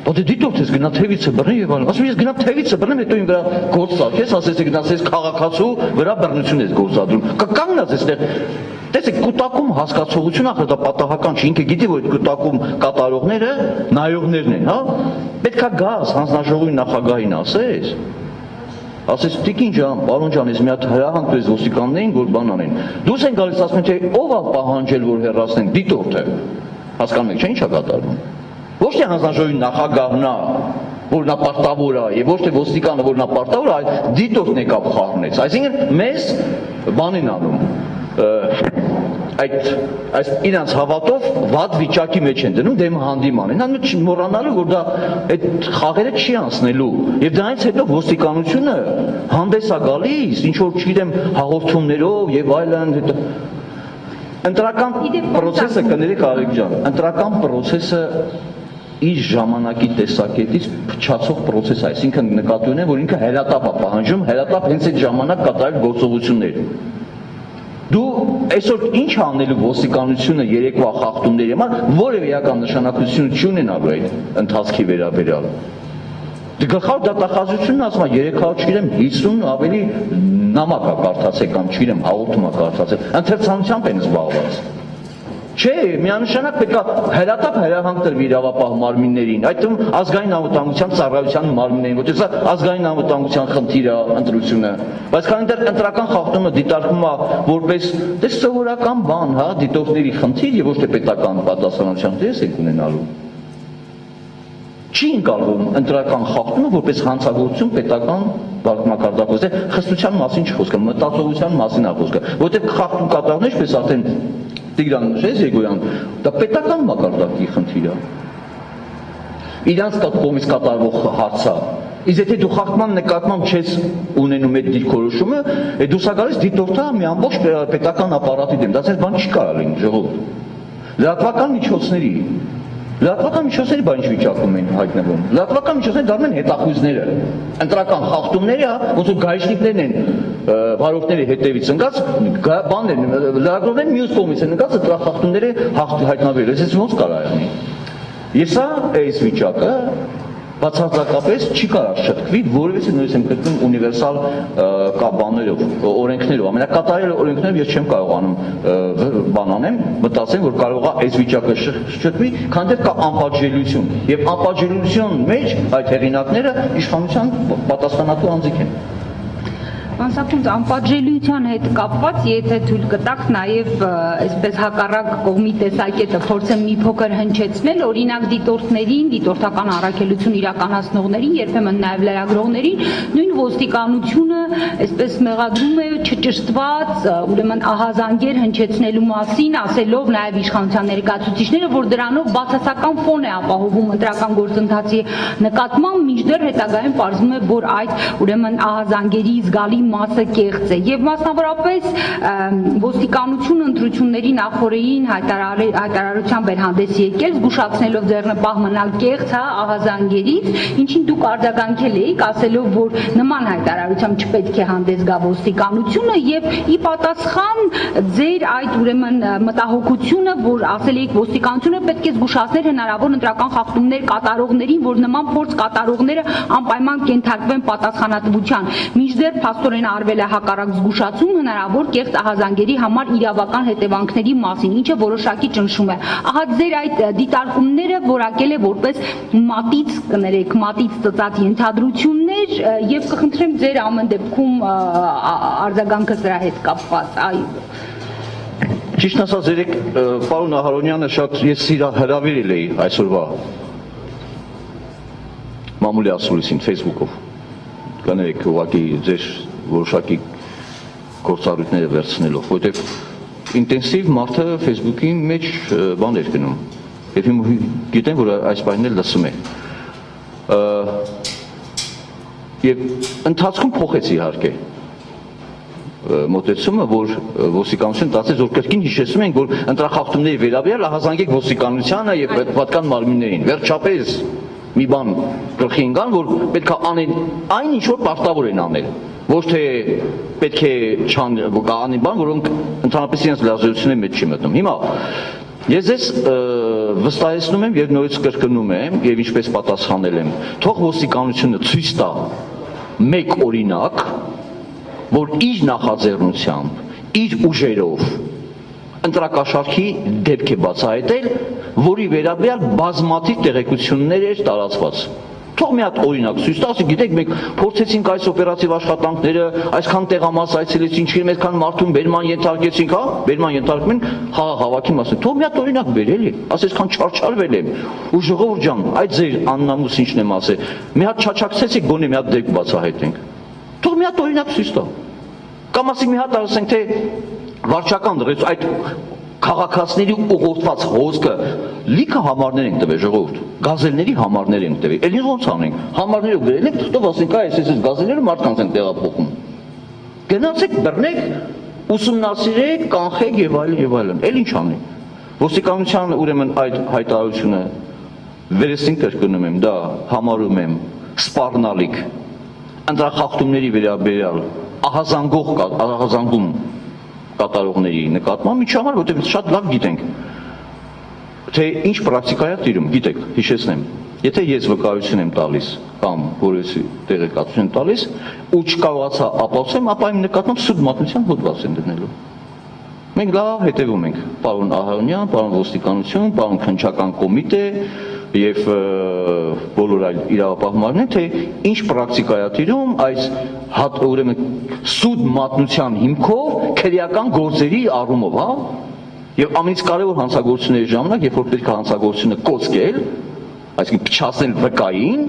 «Բայց դիտորդ ես գնա թևիցը բռնի եւ այլն»։ Ասում ես գնա թևիցը բռնեմ, հետո իմ վրա գործ ծագես, ասես գնացես քաղաքացու վրա բռնություն ես գործադրում։ Կկանգնած այստեղ տեսեք, կուտակում հասկացողությունը ախր դա պատահական չի, ինքը գիտի, որ կուտակում կատարողները նայողներն են, հա։ Պետքա գաս հանձնաժողովի նախագահին ասես տիկին ջան, պարոն ջան, ես մի հատ հրահանգ տվեց ոստիկաններին, որ բան անեն։ Դուրս են գալիս ասում են, թե ով է պահանջել, որ հեռացնեն դիտորդը։ Հասկանում եք, չէ՞ ինչ է կատարվում։ Ոչ թե հանձնաժողովի նախագահն է, որ նա պարտավոր է, եւ ոչ թե ոստիկանը, որ նա պարտավոր է, այլ դիտորդն եկավ խառնեց։ Այսինքն մեզ բան են անում այս իրանց հավատով վատ վիճակի մեջ են դնում դեմ հանդիման են, նա մոռանալու, որ դա այդ խաղերը չի անցնելու եւ դրանից հետո ոստիկանությունը հանդես է գալիս, ինչ որ չգիտեմ հաղորդումներով եւ այլն, ընտրական process-ը կներեք Արեգ ջան, ընտրական process-ը իր ժամանակի տեսակետից փչացող process է, այսինքն նկատի ունեն, որ ինքը հերատապ է պահանջում, հերատապ հենց այդ ժամանակ կատարել գործողություններ։ Դու այսօր ինչ անելու ոստիկանությունը երեկվա խախտումների համար որևէ իրական նշանակություն չունենալու այդ ընթացքի վերաբերյալ։ Դե գլխավոր դատախազությունն ասում է 300, չգիտեմ, 50 ավելի նամակ է կարդացել կամ չգիտեմ, հաղորդում է կարդացել, ընթերցանությամբ են զբաղված։ Չէ, միանշանակ պետք է հրատապ հրահանգ տրվի իրավապահ մարմիններին, այդ թվում ազգային անվտանգության ծառայության մարմիններին, որտեղ սա ազգային անվտանգության խնդիր է ընտրությունը, բայց քանի դեռ ընտրական խախտումը դիտարկվում է որպես դες սովորական բան, հա, դիտորդների խնդիր եւ ոչ թե պետական պատասխանատվության դես եք ունենալու։ Չի ընկալվում ընտրական խախտումը որպես հանցագործություն պետական մակարդակով, խստության մասին չխոսքը, մտածողության մասին է խոսքը, որտեղ խախտում կատարողն ինչպես արդեն Տիգրան նշեց Եգոյան, դա պետական մակարդակի խնդիր է։ Իրանց կողմից կատարվող հարց է։ Իսկ եթե դու խախտման նկատմամբ չես ունենում այդ դիրքորոշումը, դու սա գալիս դիտորդը մի ամբողջ պետական ապարատի դեմ, դա ձեր բան չի կարող լինի, ժողովուրդ։ Լրատվական միջոցների բան ինչ վիճակում են հայտնվում։ Լրատվական միջոցները դառնում են հետախույզները։ Ընտրական խախտումները, ոնց որ գայշնիկներն են վարորդների հետևից ընկած, բաններ, լրագրողներն մյուս կողմից են ընկած ընտրախախտումները հայտնաբերել։ Այսպես ոնց կարող է լինի։ Ես այս վիճակը բացարձակապես չի կարող շտկվի որևէ նույնիսկ եմ կրկնում ունիվերսալ բաներով, օրենքներով, ամենակատարյալ օրենքներով ես չեմ կարողանում բան անեմ, մտածեմ, որ կարող է այս վիճակը շտկվի, քանի դեռ կա անպատժելիություն, եւ անպատժելիության մեջ այդ հեղինակները իշխանության պատասխանատու անձիկ են։ Անսակում անպատժելիության հետ կապված, եթե թույլ կտաք նաև այսպես հակառակ կողմի տեսակետը փորձեմ մի փոքր հնչեցնել, օրինակ դիտորդներին, դիտորդական առաքելություն իրականացնողներին, երբեմն նաև լրագրողներին, նույն ոստիկանությունը այսպես մեղադրում է չճշտված, ուրեմն ահազանգեր հնչեցնելու մասին, ասելով նաև իշխանության ներկայացուցիչները, որ դրանով բացասական ֆոն է ապահովում ընտրական գործընթացի նկատմամբ, մինչդեռ հետագայում պարզվում է, որ այդ ուրեմն ահազանգերի զգալի մասը կեղծ է եւ մասնավորապես ոստիկանությունը ընտրությունների նախորդին հայտարարությամբ էր հանդես եկել զգուշացնելով ձեռնպահ մնալ կեղծ ահազանգերից, ինչին դուք արձագանքել եք, ասելով, որ նման հայտարարությամբ չպետք է հանդես գա ոստիկանությունը եւ ի պատասխան ձեր այդ ուրեմն մտահոգությունը, որ ասել եք ոստիկանությունը պետք է զգուշացներ հնարավոր ընտրական խախտումներ կատարողներին, որ նման փորձ կատարողները անպայման կենթարկվեն պատասխանատվության, մինչդեռ փաստորեն արվել է հակառակ զգուշացում հնարավոր կեղծ ահազանգերի համար իրավական հետևանքների մասին, ինչը որոշակի ճնշում է։ Ահա ձեր այդ դիտարկումները որակել է որպես մատից, կներեք, մատից ծծած ենթադրություններ եւ կխնդրեմ ձեր ամեն դեպքում արձագանքը սրա հետ կապված, այո։ Ճիշտ ասած, երեք պարոն Ահարոնյանը շատ ես հրավիրել էի այսօրվա մամուլի ասուլիսին Facebook-ով։ Կներեք, ուղղակի ձեր որոշակի գործառույթները վերցնելով, որտեղ ինտենսիվ մարդը Facebook-ի մեջ բան էր գնում։ Եվ հիմա գիտեմ, որ այս բանն էլ լսում է։ Եվ ընթացքում փոխեց իհարկե մոտեցումը, որ ոստիկանությունը դարձեց, որ կրկին հիշեցնում ենք, որ ընտրախախտումների վերաբերյալ ահազանգեք ոստիկանությանը եւ պատկան մարմիններին։ Վերջապես մի բան գլխի ընկան, որ պետք է անեն այն ինչ որ պարտավոր են անել, ոչ թե պետք է անեն բան, որոնք ընդհանրապես իրենց լիազորությունների մեջ չի մտնում։ Հիմա ես ձեզ վստահեցնում եմ եւ նորից կրկնում եմ եւ ինչպես պատասխանել եմ, թող ոստիկանությունը ցույց տա մեկ օրինակ, որ իր նախաձեռնությամբ, իր ուժերով ընտրակաշարքի դեպք է բացահայտել, որի վերաբերյալ բազմաթիվ տեղեկություններ էր տարածված։ Թող մի հատ օրինակ ցույց տա, ասի, գիտեք, մենք փորձեցինք այս օպերատիվ աշխատանքները, այսքան տեղամաս այցելեցինք, այսքան մարդուն բերման ենթարկեցինք, հա, բերման ենթարկում են հավաքի մասին։ Թող մի հատ օրինակ բեր, էլի, ասես քան չարչարվել եմ։ Ու ժողովուրդ ջան, այդ ձեր աննամուս ինչն եմ ասել, մի հատ չաչակցեցիք, գոնե մի հատ դեպք բացահայտենք։ Թող մի հատ օրինակ ցույց տա։ Կամ ասի մի հատ ասենք թե վարչական դրեց այդ քաղաքացիների ուղղորդված հոսքը լիքը համարներ ենք տվել ժողովուրդ, գազելների համարներ ենք տվել, էլ ինչ ոնց անենք, համարներով գրել ենք, թող ասենք այս գազելները մարդկանց են տեղափոխում, գնացեք բռնեք, ուսումնասիրեք, կանխեք եւ այլն, էլ ինչ անենք, ոստիկանության ուրեմն այդ հայտարարությունը վերեսին կրկնում եմ, դա համարում եմ սպառնալիք, ընտրախախտումների վերաբերյալ ահազանգում կատարողների նկատմամբ, ինչու համար, որտեղ շատ լավ գիտենք, թե ինչ պրակտիկա է տիրում, գիտեք, հիշեցնեմ, եթե ես վկայություն եմ տալիս կամ որևէ տեղեկատվություն եմ տալիս ու չկարողացա ապացուցեմ, ապա իմ նկատմամբ սուտ մատնության հոդված են դնելու։ Մենք լավ հետևում ենք, պարոն Ահարոնյան, պարոն ոստիկանություն, պարոն քննչական կոմիտե եւ բոլոր այլ իրավապահումներն, թե ինչ պրակտիկա է տիրում այս ուրեմն սուտ մատնության հիմքով քրեական գործերի առումով, հա։ Եվ ամենից կարևոր հանցագործությունների ժամանակ, երբ որ պետք է հանցագործությունը կոծկել, այսինքն փչացնել վկային,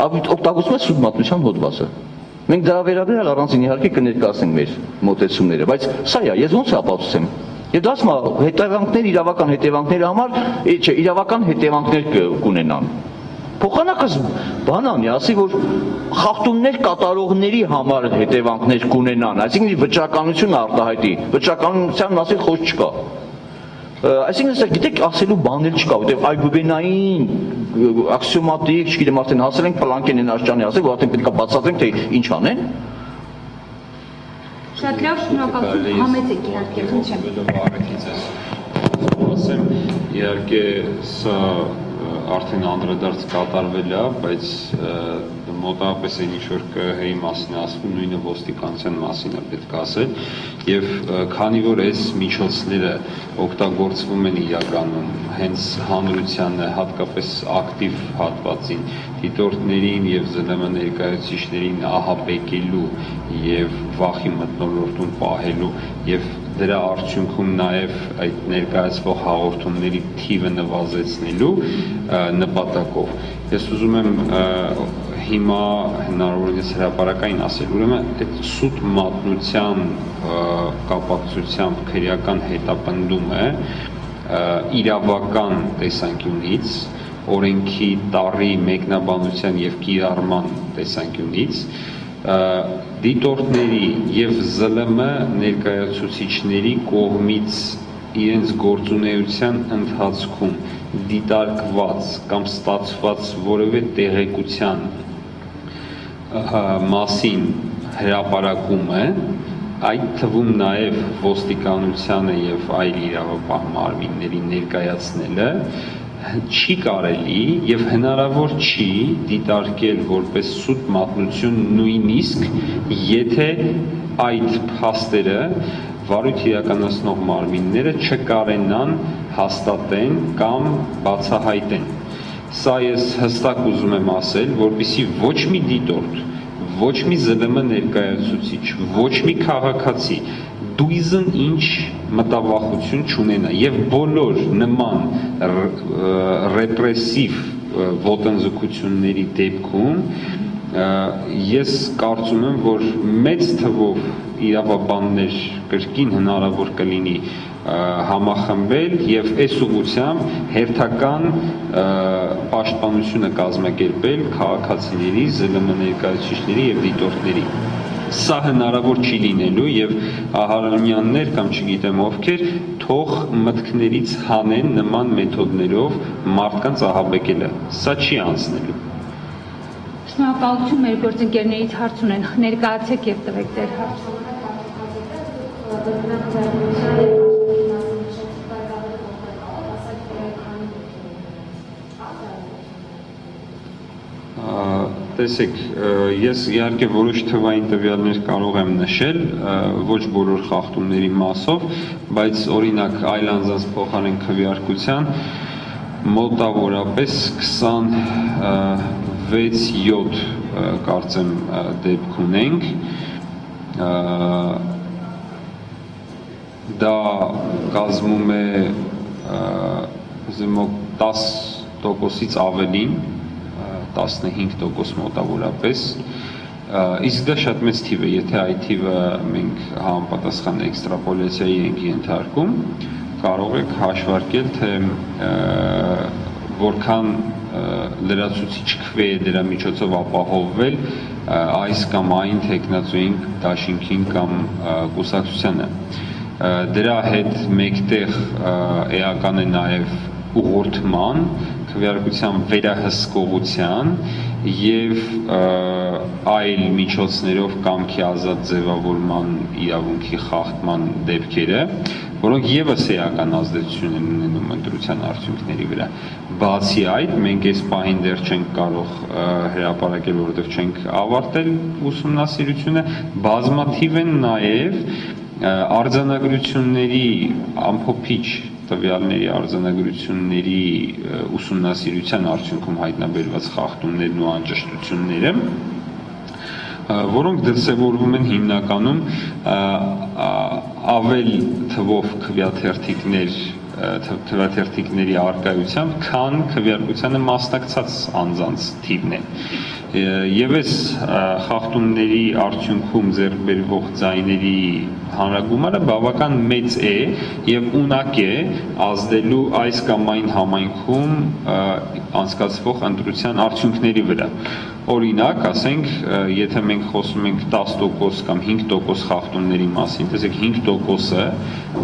օգտագործում է սուտ մատնության հոդվածը։ Մենք դրա վերաբերյալ առանձին իհարկե կներկայացնենք մեր մոտեցումները, բայց սա է, ես ոնց ապացուցեմ։ Եվ դա ասում եմ, հետևանքներ, իրավական հետևանքների համար, չէ, իրավական հետևանքներ կունենան։ Փոխանակս բանան է, ասի, որ խախտումներ կատարողների համար հետևանքներ կունենան, այսինքն վճռականություն արտահայտի, վճռականության մասին խոսք չկա։ Այսինքն սա գիտեք ասելու բան էլ չկա, որտեղ այգուբենային աքսիոմատիկ, չգիտեմ, արդեն հասել ենք Պլանկենին աշճանի ասել, որ արդեն պետք է բացատրենք, թե ինչ անեն։ Շատ լավ, շնորհակալություն, համեցեք իհարկե, ասեմ, իհարկե սա արդեն անդրադարձ կատարվել է, բայց մոտավորապես այն ինչ որ ԿՀ-ի մասին ասվում, նույնը ոստիկանության մասին է պետք ասել, եւ քանի որ այս միջոցները օգտագործվում են իրականում հենց հանրությանը, հատկապես ակտիվ հատվածին, դիտորդներին եւ ԶԼՄ ներկայացուցիչներին ահաբեկելու եւ վախի մթնոլորտում պահելու եւ դրա արդյունքում նաեւ այդ ներկայացվող հաղորդումների թիվը նվազեցնելու նպատակով ես ուզում եմ հիմա հնարավորինս հրապարակային ասել, ուրեմն այդ սուտ մատնության կապակցությամբ քրեական հետապնդումը իրավական տեսանկյունից, օրենքի տառի մեկնաբանության եւ կիրառման տեսանկյունից դիտորդների եւ ԶԼՄ ներկայացուցիչների կողմից իրենց գործունեության ընթացքում դիտարկված կամ ստացված որևէ տեղեկության մասին հրապարակումը, այդ թվում նաև ոստիկանությանը եւ այլ իրավապահ մարմինների ներկայացնելը չի կարելի եւ հնարավոր չի դիտարկել որպես սուտ մատնություն նույնիսկ եթե այդ փաստերը վարույթ իրականացնող մարմինները չկարենան հաստատեն կամ բացահայտեն։ Սա ես հստակ ուզում եմ ասել, որպեսզի ոչ մի դիտորդ, ոչ մի ԶԼՄ ներկայացուցիչ, ոչ մի քաղաքացի դույզն ինչ մտավախություն չունենա եւ բոլոր նման ռեպրեսիվ ոտնձգությունների դեպքում ես կարծում եմ, որ մեծ թվով իրավաբաններ կրկին հնարավոր կլինի համախմբել եւ այս ուղղությամբ հերթական պաշտպանությունը կազմակերպել քաղաքացիների, ԶԼՄ ներկայացուցիչների եւ դիտորդների։ Սա հնարավոր չի լինելու եւ Ահարոնյաններ կամ չգիտեմ ովքեր թող մտքներից հանեն նման մեթոդներով մարդկանց ահաբեկելը։ Սա չի անցնելու։ Շնորհակալություն, մեր գործընկերներից հարց ունեն, ներկայացեք եւ տվեք ձեր հարցը։ Տեսեք, ես իհարկե որոշ թվային տվյալներ կարող եմ նշել, ոչ բոլոր խախտումների մասով, բայց օրինակ այլ անձանց փոխարեն քվեարկության մոտավորապես 26-7 կարծեմ դեպք ունենք, դա կազմում է 10%-ից ավելին, 15% մոտավորապես, իսկ դա շատ մեծ թիվ է, եթե այդ թիվը մենք համապատասխան էքստրապոլյացիայի ենք ենթարկում, կարող եք հաշվարկել, թե որքան լրացուցիչ քվե է դրա միջոցով ապահովվել այս կամ այն թեկնածուին, դաշինքին կամ կուսակցությանը։ Դրա հետ մեկտեղ էական է նաև ուղղորդման, քվեարկության վերահսկողության եւ այլ միջոցներով կամքի ազատ ձևավորման իրավունքի խախտման դեպքերը, որոնք եւս էական ազդեցություն են ունենում ընտրության արդյունքների վրա։ Բացի այդ, մենք այս պահին դեռ չենք կարող հրապարակել, որովհետեւ չենք ավարտել ուսումնասիրությունը, բազմաթիվ են նաեւ արձանագրությունների ամփոփիչ տվյալների արձանագրությունների ուսումնասիրության արդյունքում հայտնաբերված խախտումներն ու անճշտությունները, որոնք դրսևորվում են հիմնականում ավել թվով քվեաթերթիկների առկայությամբ, քան քվեարկությանը մասնակցած անձանց թիվն է։ Եվ այս խախտումների արդյունքում ձեռք բերվող ձայների հանրագումարը բավական մեծ է եւ ունակ է ազդելու այս կամ այն համայնքում անցկացվող ընտրության արդյունքների վրա։ Օրինակ, ասենք, եթե մենք խոսում ենք 10% կամ 5% խախտումների մասին, տեսեք 5%-ը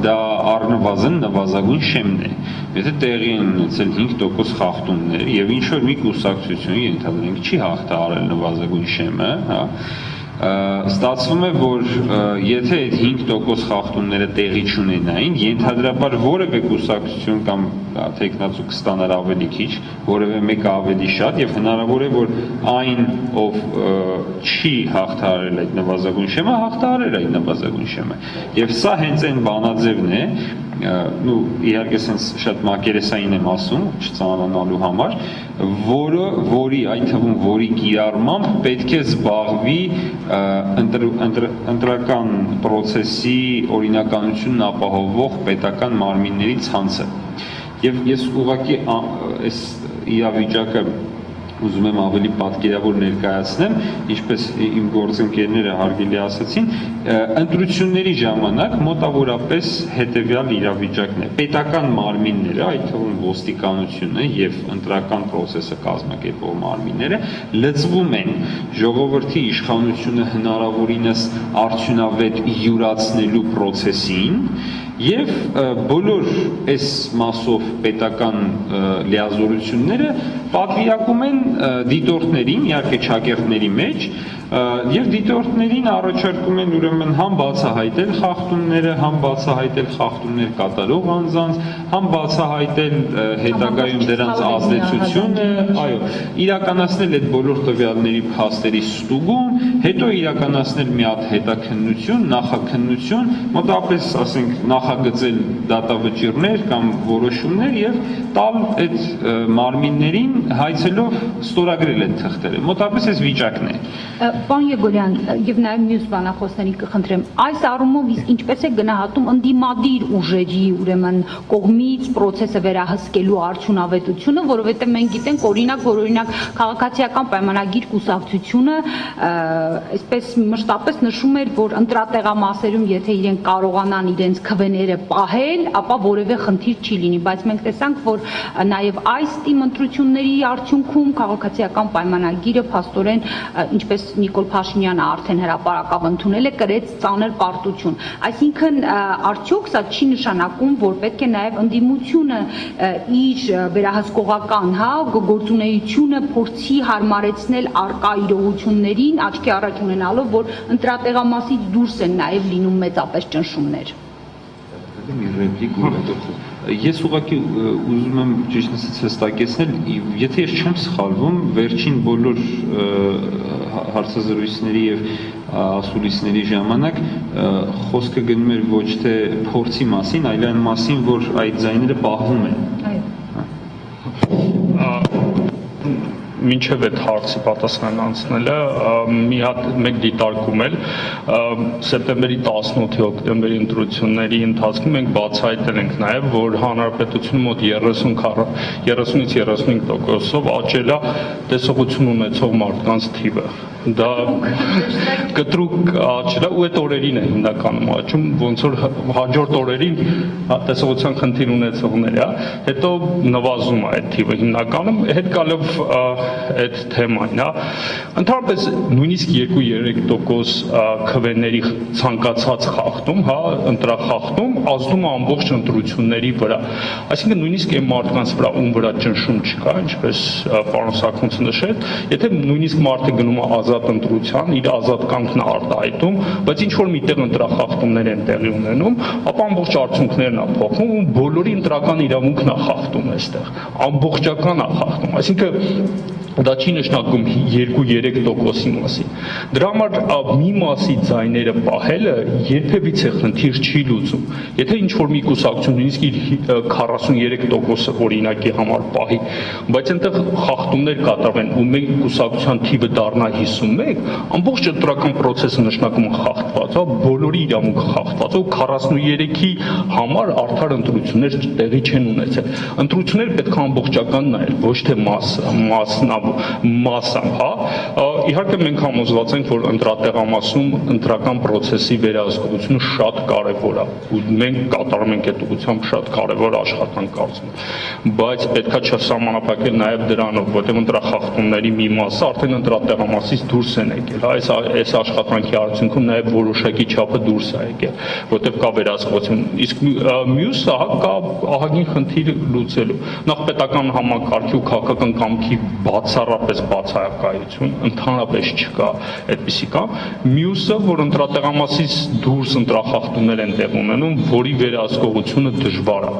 դա առնվազն նվազագույն շեմն է։ Եթե տեղի են ունեցել 5% խախտումներ եւ ինչ որ մի կուսակցություն ենթադրենք չի հաղթահարել նվազագույն շեմը, հա, ստացվում է, որ եթե այդ 5% խախտումները տեղի չունենային, ենթադրաբար որևէ կուսակցություն կամ թեկնածու կստանար ավելի քիչ, որևէ մեկը ավելի շատ եւ հնարավոր է, որ այն, ով չի հաղթահարել այդ նվազագույն շեմը, հաղթահարել այդ նվազագույն շեմը։ Եվ սա հենց այն բանաձևն է, իհարկե sense շատ մակերեսային եմ ասում, չծանոթանալու համար, որի այդ թվում որի կիրառմամբ պետք է զբաղվի ընտրական process-ի օրինականությունն ապահովող պետական մարմինների ցանցը։ Եվ ես ուղղակի այս իրավիճակը ուզում եմ ավելի պատկերավոր ներկայացնեմ, ինչպես իմ գործընկերները հարգելի ասացին, ընտրությունների ժամանակ մոտավորապես հետևյալ իրավիճակն է։ Պետական մարմինները, այդ թվում ոստիկանությունը եւ ընտրական process-ը կազմակերպող մարմինները լծվում են ժողովրդի իշխանությունը հնարավորինս արդյունավետ յուրացնելու process-ին եւ բոլոր այս մասով պետական լիազորությունները պատվիրակում են դիտորդներին, իհարկե ճակերտների մեջ, եւ դիտորդներին առաջարկում են ուրեմն համ բացահայտել խախտումները, համ բացահայտել խախտումներ կատարող անձանց, համ բացահայտել հետագայում դրանց ազդեցությունը, այո, իրականացնել այդ բոլոր տվյալների փաստերի ստուգում, հետո իրականացնել մի հատ հետաքննություն, նախաքննություն, մոտավորապես ասենք նախագծել դատավճիռներ կամ որոշումներ եւ տալ այդ մարմիններին հայցելով ստորագրել այդ թղթերը։ Մոտավորապես այս վիճակն է։ Պարոն Եգորյան, եւ նաեւ մյուս բանախոսներին կխնդրեմ, այս առումով իսկ ինչպես է գնահատում ընդդիմադիր ուժերի ուրեմն կողմից process-ը վերահսկելու արդյունավետությունը, որովհետեւ մենք գիտենք օրինակ քաղաքացիական պայմանագիր կուսակցությունը այսպես մշտապես նշում էր, որ ընտրատեղամասերում եթե իրենք կարողանան իրենց քվեները պահել, ապա որևէ խնդիր չի լինի, բայց մենք տեսանք, որ նաեւ այս տիպ ընտրությունների արդյունքում քաղաքացիական պայմանագիրը փաստորեն ինչպես Նիկոլ Փաշինյանը արդեն հրապարակավ ընդունել է, կրեց ծանր պարտություն։ Այսինքն արդյոք սա չի նշանակում, որ պետք է նաև ընդդիմությունը իր վերահսկողական, գործունեությունը փորձի հարմարեցնել արկա իրողություններին, աչքի առաջ ունենալով, որ ընտրատեղամասից դուրս են նաև լինում մեծապես ճնշումներ։ Ես ուղղակի ուզում եմ ճիշտ ասած հստակեցնել, եթե ես չեմ սխալվում, վերջին բոլոր հարցազրույցների եւ ասուլիսների ժամանակ խոսքը գնում էր ոչ թե փորձի մասին, այլ այն մասին, որ այդ ձայները պահվում են։ Մինչև այդ հարցի պատասխան անցնելը մեկ դիտարկում էլ սեպտեմբերի 18-ի հոկտեմբերի ընտրությունների ընթացքում մենք բացահայտել ենք նաև, որ հանրապետությունը մոտ 30-ից 35%-ով աճել է տեսողություն ունեցող մարդկանց թիվը։ դա կտրուկ աճելա ու այդ օրերին է հիմնականում աճում, ոնց որ հաջորդ օրերին տեսողության խնդիր ունեցողներ է, հետո նվազում է այդ թիվը հիմնականում, հետ գալով այդ թեման, ընդհանրապես նույնիսկ 2-3% քվեների ցանկացած խախտում, ընտրախախտում ազդում է ամբողջ ընտրությունների վրա, այսինքն նույնիսկ այն մարդկանց վրա, ում վրա ճնշում չկա, ինչպես պարոն Սաքունցը նշեց, եթե նույնիսկ մարդը գնում է ազատ ընտրության, իր ազատ կամքն է արտահայտում, բայց ինչ որ միտեղ ընտրախախտումներ են տեղի ունենում, ապա ամբողջ արդյունքներն է փոխվում ու բոլորի ընտրական իրավունքն է խախտում այստեղ, ամբողջական է խախտում, այսինքն դա չի նշանակում 2-3%-ի մասին։ Դրա համար մի մասի ձայները պահելը երբևիցե խնդիր չի լուծում։ Եթե ինչ-որ մի կուսակցություն նույնիսկ իր 43% օրինակի համար պահի, բայց այնտեղ խախտումներ կատարվեն ու մեկ կուսակցության թիվը դառնա 51, ամբողջ ընտրական process-ը նշանակում է խախտված, բոլորի իրավունքը խախտված, ու 43-ի համար արդար ընտրություններ տեղի չեն ունեցել։ Ընտրությունները պետք է ամբողջական նայել, ոչ թե մասսան, իհարկե մենք համոզված ենք, որ ընտրատեղամասում ընտրական process-ի վերահսկողությունը շատ կարևոր է, ու մենք կատարում ենք այդ ուղղությամբ շատ կարևոր աշխատանք կարծում եմ, բայց պետքա չսահմանափակել նաև դրանով, որտեղ ընտրախախտումների մի մասը արդեն ընտրատեղամասից դուրս են եկել, այս աշխատանքի արդյունքում նաև որոշակի չափը դուրս է եկել, որտեղ կա վերահսկողություն, իսկ մյուսը կա ահագին խնդիր լուծելու, նախ պետական համակարգի ու քաղաքական կամքի բացառապես բացակայություն, ընդհանրապես չկա այդպիսի կա, մյուսը, որ ընտրատեղամասից դուրս ընտրախախտումներ են տեղ ունենում, որի վերահսկողությունը դժվար է։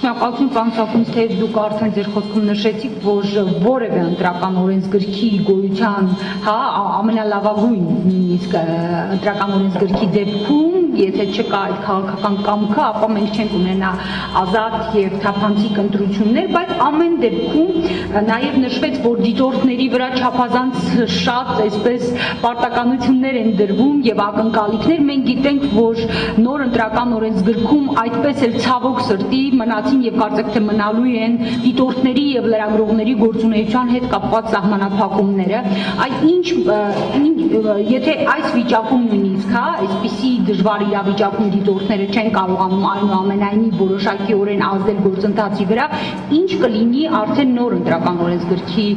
Շնորհակալություն պարոն Սաքունց, թե դուք արդեն ձեր խոսքում նշեցիք, որ որևէ ընտրական օրենսգրքի գոյության, ամենալավագույն նույնիսկ ընտրական օրենսգրքի դեպքում, եթե չկա այդ քաղաքական կամքը, ապա մենք չենք ունենա ազատ եւ թափանցիկ ընտրություններ, բայց ամեն դեպքում նաեւ նշվեց, որ դիտորդների վրա չափազանց շատ այսպես պարտականություններ են դրվում եւ ակնկալիքներ, մենք գիտենք, որ նոր ընտրական օրենսգրքում այդպես էլ ցավոք սրտի մնացին եւ կարծեք թե մնալու են դիտորդների եւ լրագրողների գործունեության հետ կապված սահմանափակումները, եթե այս վիճակում նույնիսկ, այսպիսի դժվար իրավիճակում դիտորդները չեն կարողանում այնուամենայնիվ որոշակիորեն ազդել գործընթացի վրա, ինչ կլինի արդեն նոր ընտրական օրենսգրքի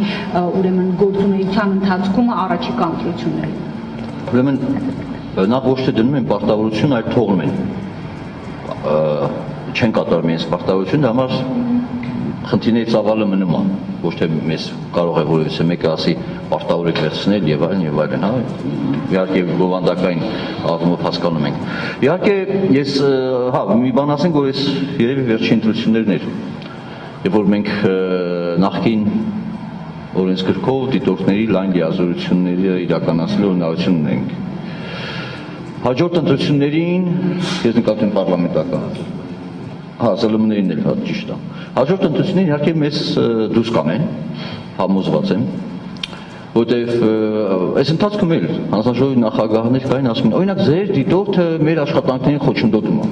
ուրեմն գործունեության ընթացքում առաջիկա ընտրություններին։ Ուրեմն նախ ոչ թե դնում են պարտավորություն, այլ թողնում են չեն կատարում իրենց պարտավորությունը, համար խնդիրների ծավալը մնում է, ոչ թե մեզ կարող է որևէ մեկը ասի պարտավոր եք վերցնել եւ այլն, իհարկե բովանդակային առումով հասկանում ենք։ Իհարկե ես մի բան ասենք, որ ես երևի վերջին ընտրություններն էր, եւ որ մենք նախկին օրենսգրքով դիտորդների լայն լիազորությունների իրականացնելու հնարավորություն ունենք։ Հաջորդ ընտրություններին ես նկատում եմ պարլամենտական ԶԼՄ-ներին էլ ճիշտ է։ Հաջորդ ընտրություններին իհարկե մեզ դուրս կանեն, համոզված եմ, որտեղ այս ընթացքում էլ հանրաժողովի նախագահներ կային ասում են, օրինակ ձեր դիտորդը մեր աշխատանքներին խոչընդոտում է։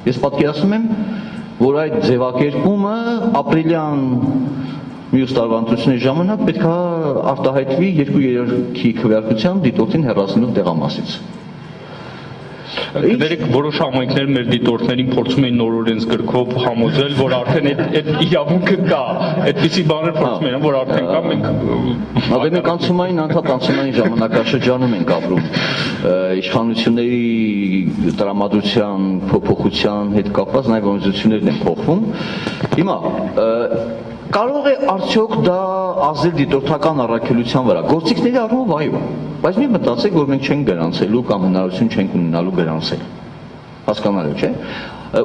Ես պատկերացնում եմ, որ այդ ձևակերպումը ապրիլյան մյուս տարվա ընտրությունների ժամանակ պետք է արտահայտվի 2/3 քվեարկությամբ դիտորդին հեռացնելով տեղամասից։ Դերեք որոշ համայնքներ մեր դիտորդներին փորձում էին նոր օրենսգրքով համոզել, որ արդեն այդ իրավունքը կա, այդպիսի բաներ փորձում են, որ արդեն կա, մենք անցումային ժամանակաշրջանում ենք ապրում, իշխանությունների տրամադրության փոփոխության հետ կապված նաև օրենսդրություններն են փոխվում։ Հիմա կարող է արդյոք դա ազդել դիտորդական առաքելության վրա, գործիքների առումով այո, բայց մի մտածեք, որ մենք չենք գրանցելու կամ հնարավորություն չենք ունենալու գրանցել, հասկանալի չէ,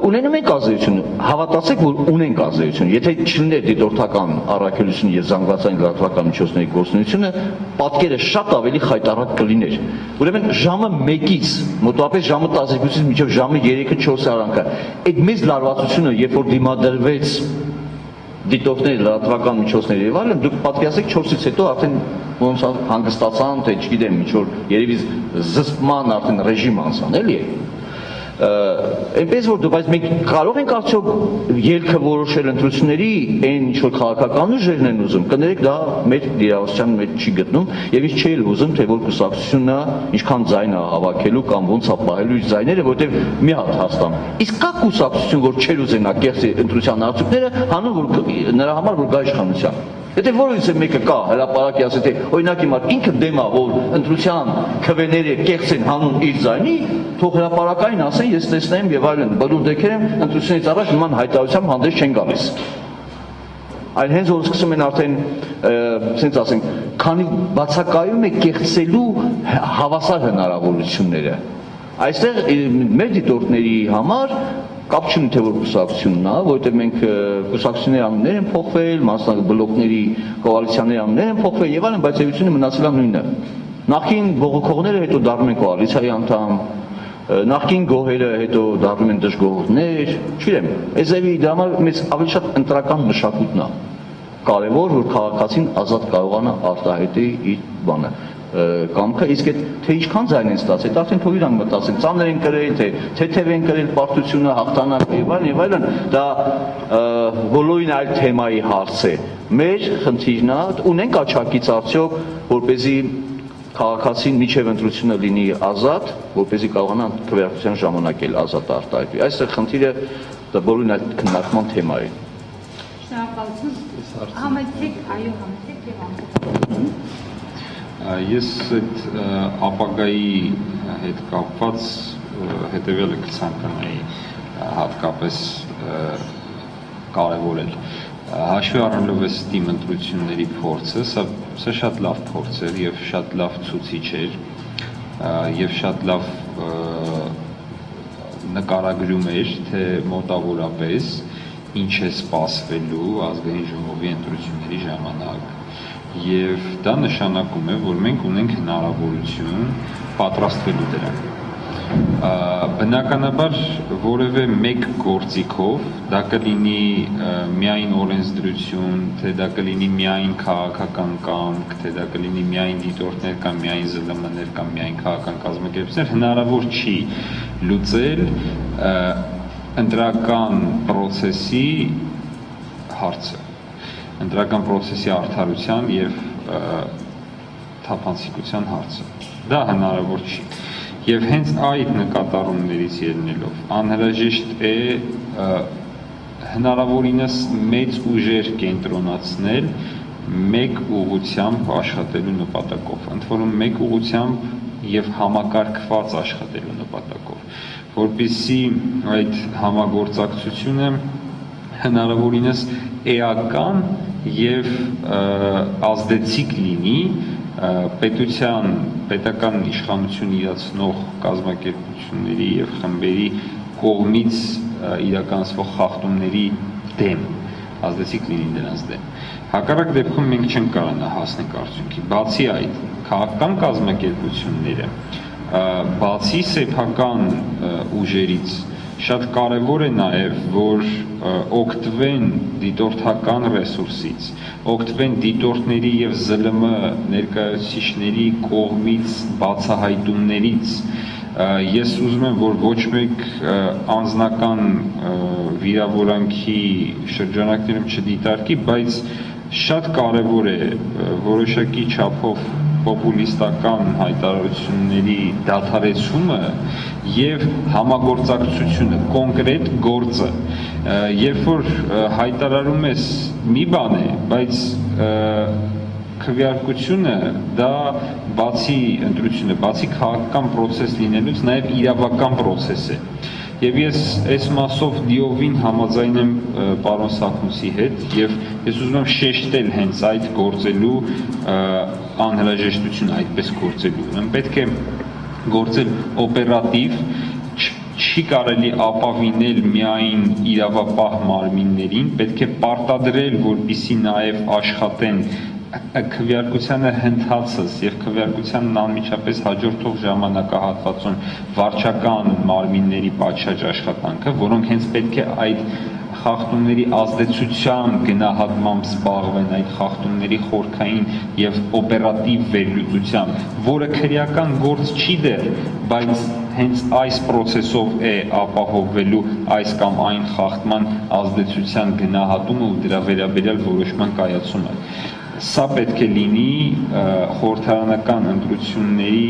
ունենում ենք ազդեցություն, հավատացեք, որ ունենք ազդեցություն, եթե չլիներ դիտորդական առաքելությունը եւ զանգվածային լրատվական միջոցների գործունեությունը, պատկերը շատ ավելի խայտառակ կլիներ։ Ուրեմն ժամը 1-ից մոտավորապես ժամը 12-ից մինչև ժամը 3-ը 4 արանքը, այդ մեծ լարվածությունը, երբ որ դիմադրվեց դիտորդների լրատվական միջոցների եւ այլն, դուք պատկերացեք 4-ից հետո արդեն ոնց հանգստացան, թե չգիտեմ, ինչ որ երևի զսպման արդեն ռեժիմ անցան, էլի է։ այնպես որ բայց մենք կարող ենք արդյոք ելքը որոշել ընտրությունների այն ինչ որ քաղաքական ուժերն են ուզում, կներեք դա մեր դիրահասության մեջ չի գտնում եւ ինչ չի ուզում թե որ կուսակցությունը ինչքան ձայն է հավաքելու կամ ոնց է պահելու իր ձայները, որտեւ մի հատ հաստամ։ Իսկ կա կուսակցություն, որ չէր ուզենա կեղծ ընտրության արդյունքները, հանուն որ նրա համար որ գա իշխանության։ Եթե որևիցե մեկը կա հրապարակի ասել թե օրինակ հիմա ինքը դեմ է որ ընտրության քվեները կեղծ են հանուն իր ձայնի, թող հրապարակային ասեն ես տեսնեմ եւ այլն, բոլոր դեպքերում ընտրությունից առաջ նման հայտարարությամբ հանդես չեն գալիս։ Այլ հենց որ սկսում են արդեն ասենց ասենք, քանի բացակայում է կեղծելու հավասար հնարավորությունները։ Այստեղ մեր դիտորդների համար կապ չունի թե որ կուսակցությունն է, որովհետև մենք կուսակցությունների անուններ են փոխվել, մասնագետ բլոկների կոալիցիաների անուններ են փոխվել եւ այլն, բայց էությունը մնացել է նույնը։ Նախին բողոքողները հետո դառնում են կոալիցիայի անդամ, նախին գոհերը հետո դառնում են դժգոհներ, չգիտեմ, էզևի դա մեծ ավելի շատ ընտրական մշակույթն է։ Կարևոր որ քաղաքացին ազատ կարողանա արտահայտել իր բանը կամքը, իսկ թե ինչքան ձայն են ստացել, դա արդեն թող իրանք մտածեն, ծանր են կրել, թե թեթև են կրել պարտությունը, հաղթանակը եւ այլն, դա բոլորին այլ թեմայի հարց է։ Մեր խնդիրն է, ունենք աչակից արդյոք, որպեսզի քաղաքացին միջև ընտրությունը լինի ազատ, որպեսզի կարողանա քվեարկության ժամանակ էլ ազատ արտահայտվի։ Այստեղ խնդիրը դա բոլորին այլ քննարկման թեմա է։ Շնորհակալություն։ Համեցեք, այո, համեցեք եւ ամփոփեք։ Ես այդ ապագայի հետ կապված հետևյալը կցանկանայի հատկապես կարևորել։ Հաշվի առնելով այս թիմ ընտրությունների փորձը, սա շատ լավ փորձ էր եւ շատ լավ ցուցիչ էր եւ շատ լավ նկարագրում էր, թե մոտավորապես ինչ է սպասվելու ազգային ժողովի ընտրությունների ժամանակ։ Եվ դա նշանակում է, որ մենք ունենք հնարավորություն պատրաստվելու դրան։ Բնականաբար որևէ մեկ գործիքով, դա կլինի միայն օրենսդրություն, թե դա կլինի միայն քաղաքական կամք, թե դա կլինի միայն դիտորդներ կամ միայն ԶԼՄ-ներ կամ միայն քաղաքական կազմակերպություններ, հնարավոր չի լուծել ընտրական process-ի հարցը։ Ընտրական process-ի արդարության եւ թափանցիկության հարցը։ Դա հնարավոր չի։ Եվ հենց այդ նկատառումներից ելնելով անհրաժեշտ է հնարավորինս մեծ ուժեր կենտրոնացնել մեկ ուղղությամբ աշխատելու նպատակով, ընդ որում մեկ ուղղությամբ եւ համակարգված աշխատելու նպատակով, որպեսզի այդ համագործակցությունը հնարավորինս էական եւ ազդեցիկ լինի պետական իշխանություն իրացնող կազմակերպությունների եւ խմբերի կողմից իրականացվող խախտումների դեմ, ազդեցիկ լինի նրանց դեմ։ Հակառակ դեպքում մենք չենք կարողանա հասնել արդյունքի։ Բացի այդ, քաղաքական կազմակերպությունները, բացի սեփական ուժերից, շատ կարևոր է նաև, որ օգտվեն դիտորդական ռեսուրսից, օգտվեն դիտորդների եւ ԶԼՄ ներկայացուցիչների կողմից բացահայտումներից։ Ես ուզում եմ, որ ոչ մեկ անձնական վիրավորանքի շրջանակներում չդիտարկի, բայց շատ կարևոր է որոշակի չափով պոպուլիստական հայտարարությունների դադարեցումը եւ համագործակցությունը, կոնկրետ գործը։ Երբ որ հայտարարում ես մի բան է, բայց քվեարկությունը դա բացի ընտրությունը, բացի քաղաքական process լինելուց նաեւ իրավական process է։ Եվ ես այս մասով դիովին համաձայն եմ պարոն Սաքնուսի հետ եւ ես ուզում եմ շեշտել հենց այդ գործելու անհրաժեշտությունը այդպես գործելու։ Պետք է գործել օպերատիվ, չի կարելի ապավինել միայն իրավապահ մարմիններին, պետք է պարտադրել, որպեսզի նաեւ աշխատեն քվեարկությանը հնդածս եւ քվեարկությանն անմիջապես հաջորդող ժամանակահատվածում վարչական մարմինների պատշաճ աշխատանքը, որոնք հենց պետք է այդ խախտումների ազդեցությամբ գնահատմամբ զբաղվեն, այդ խախտումների խորքային եւ օպերատիվ վերլուծությամբ, որը քրեական գործ չի դեռ, բայց հենց այս process-ով է ապահովվելու այս կամ այն խախտման ազդեցության գնահատումը ու դրա վերաբերյալ որոշման կայացումը։ Սա պետք է լինի խորհրդարանական ընտրությունների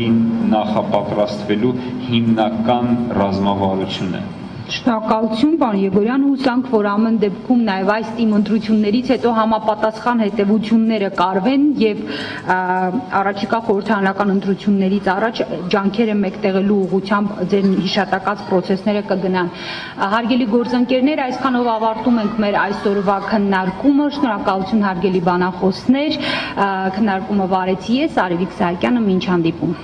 նախապատրաստվելու հիմնական ռազմավարությունը։ Շնորհակալություն, պարոն Եգորյան, հուսանք, որ ամեն դեպքում նաև այս թիմ ընտրություններից հետո համապատասխան հետևությունները կարվեն եւ առաջիկա խորհրդարանական ընտրություններից առաջ ջանքերը մեկտեղելու ուղղությամբ ձեր հիշատակած process-ները կգնան։ Հարգելի գործընկերներ, այսքանով ավարտում ենք մեր այսօրվա քննարկումը։ Շնորհակալություն հարգելի բանախոսներ, քննարկումը վարեցի ես, Արևիկ Սահակյանը, մինչ հանդիպում։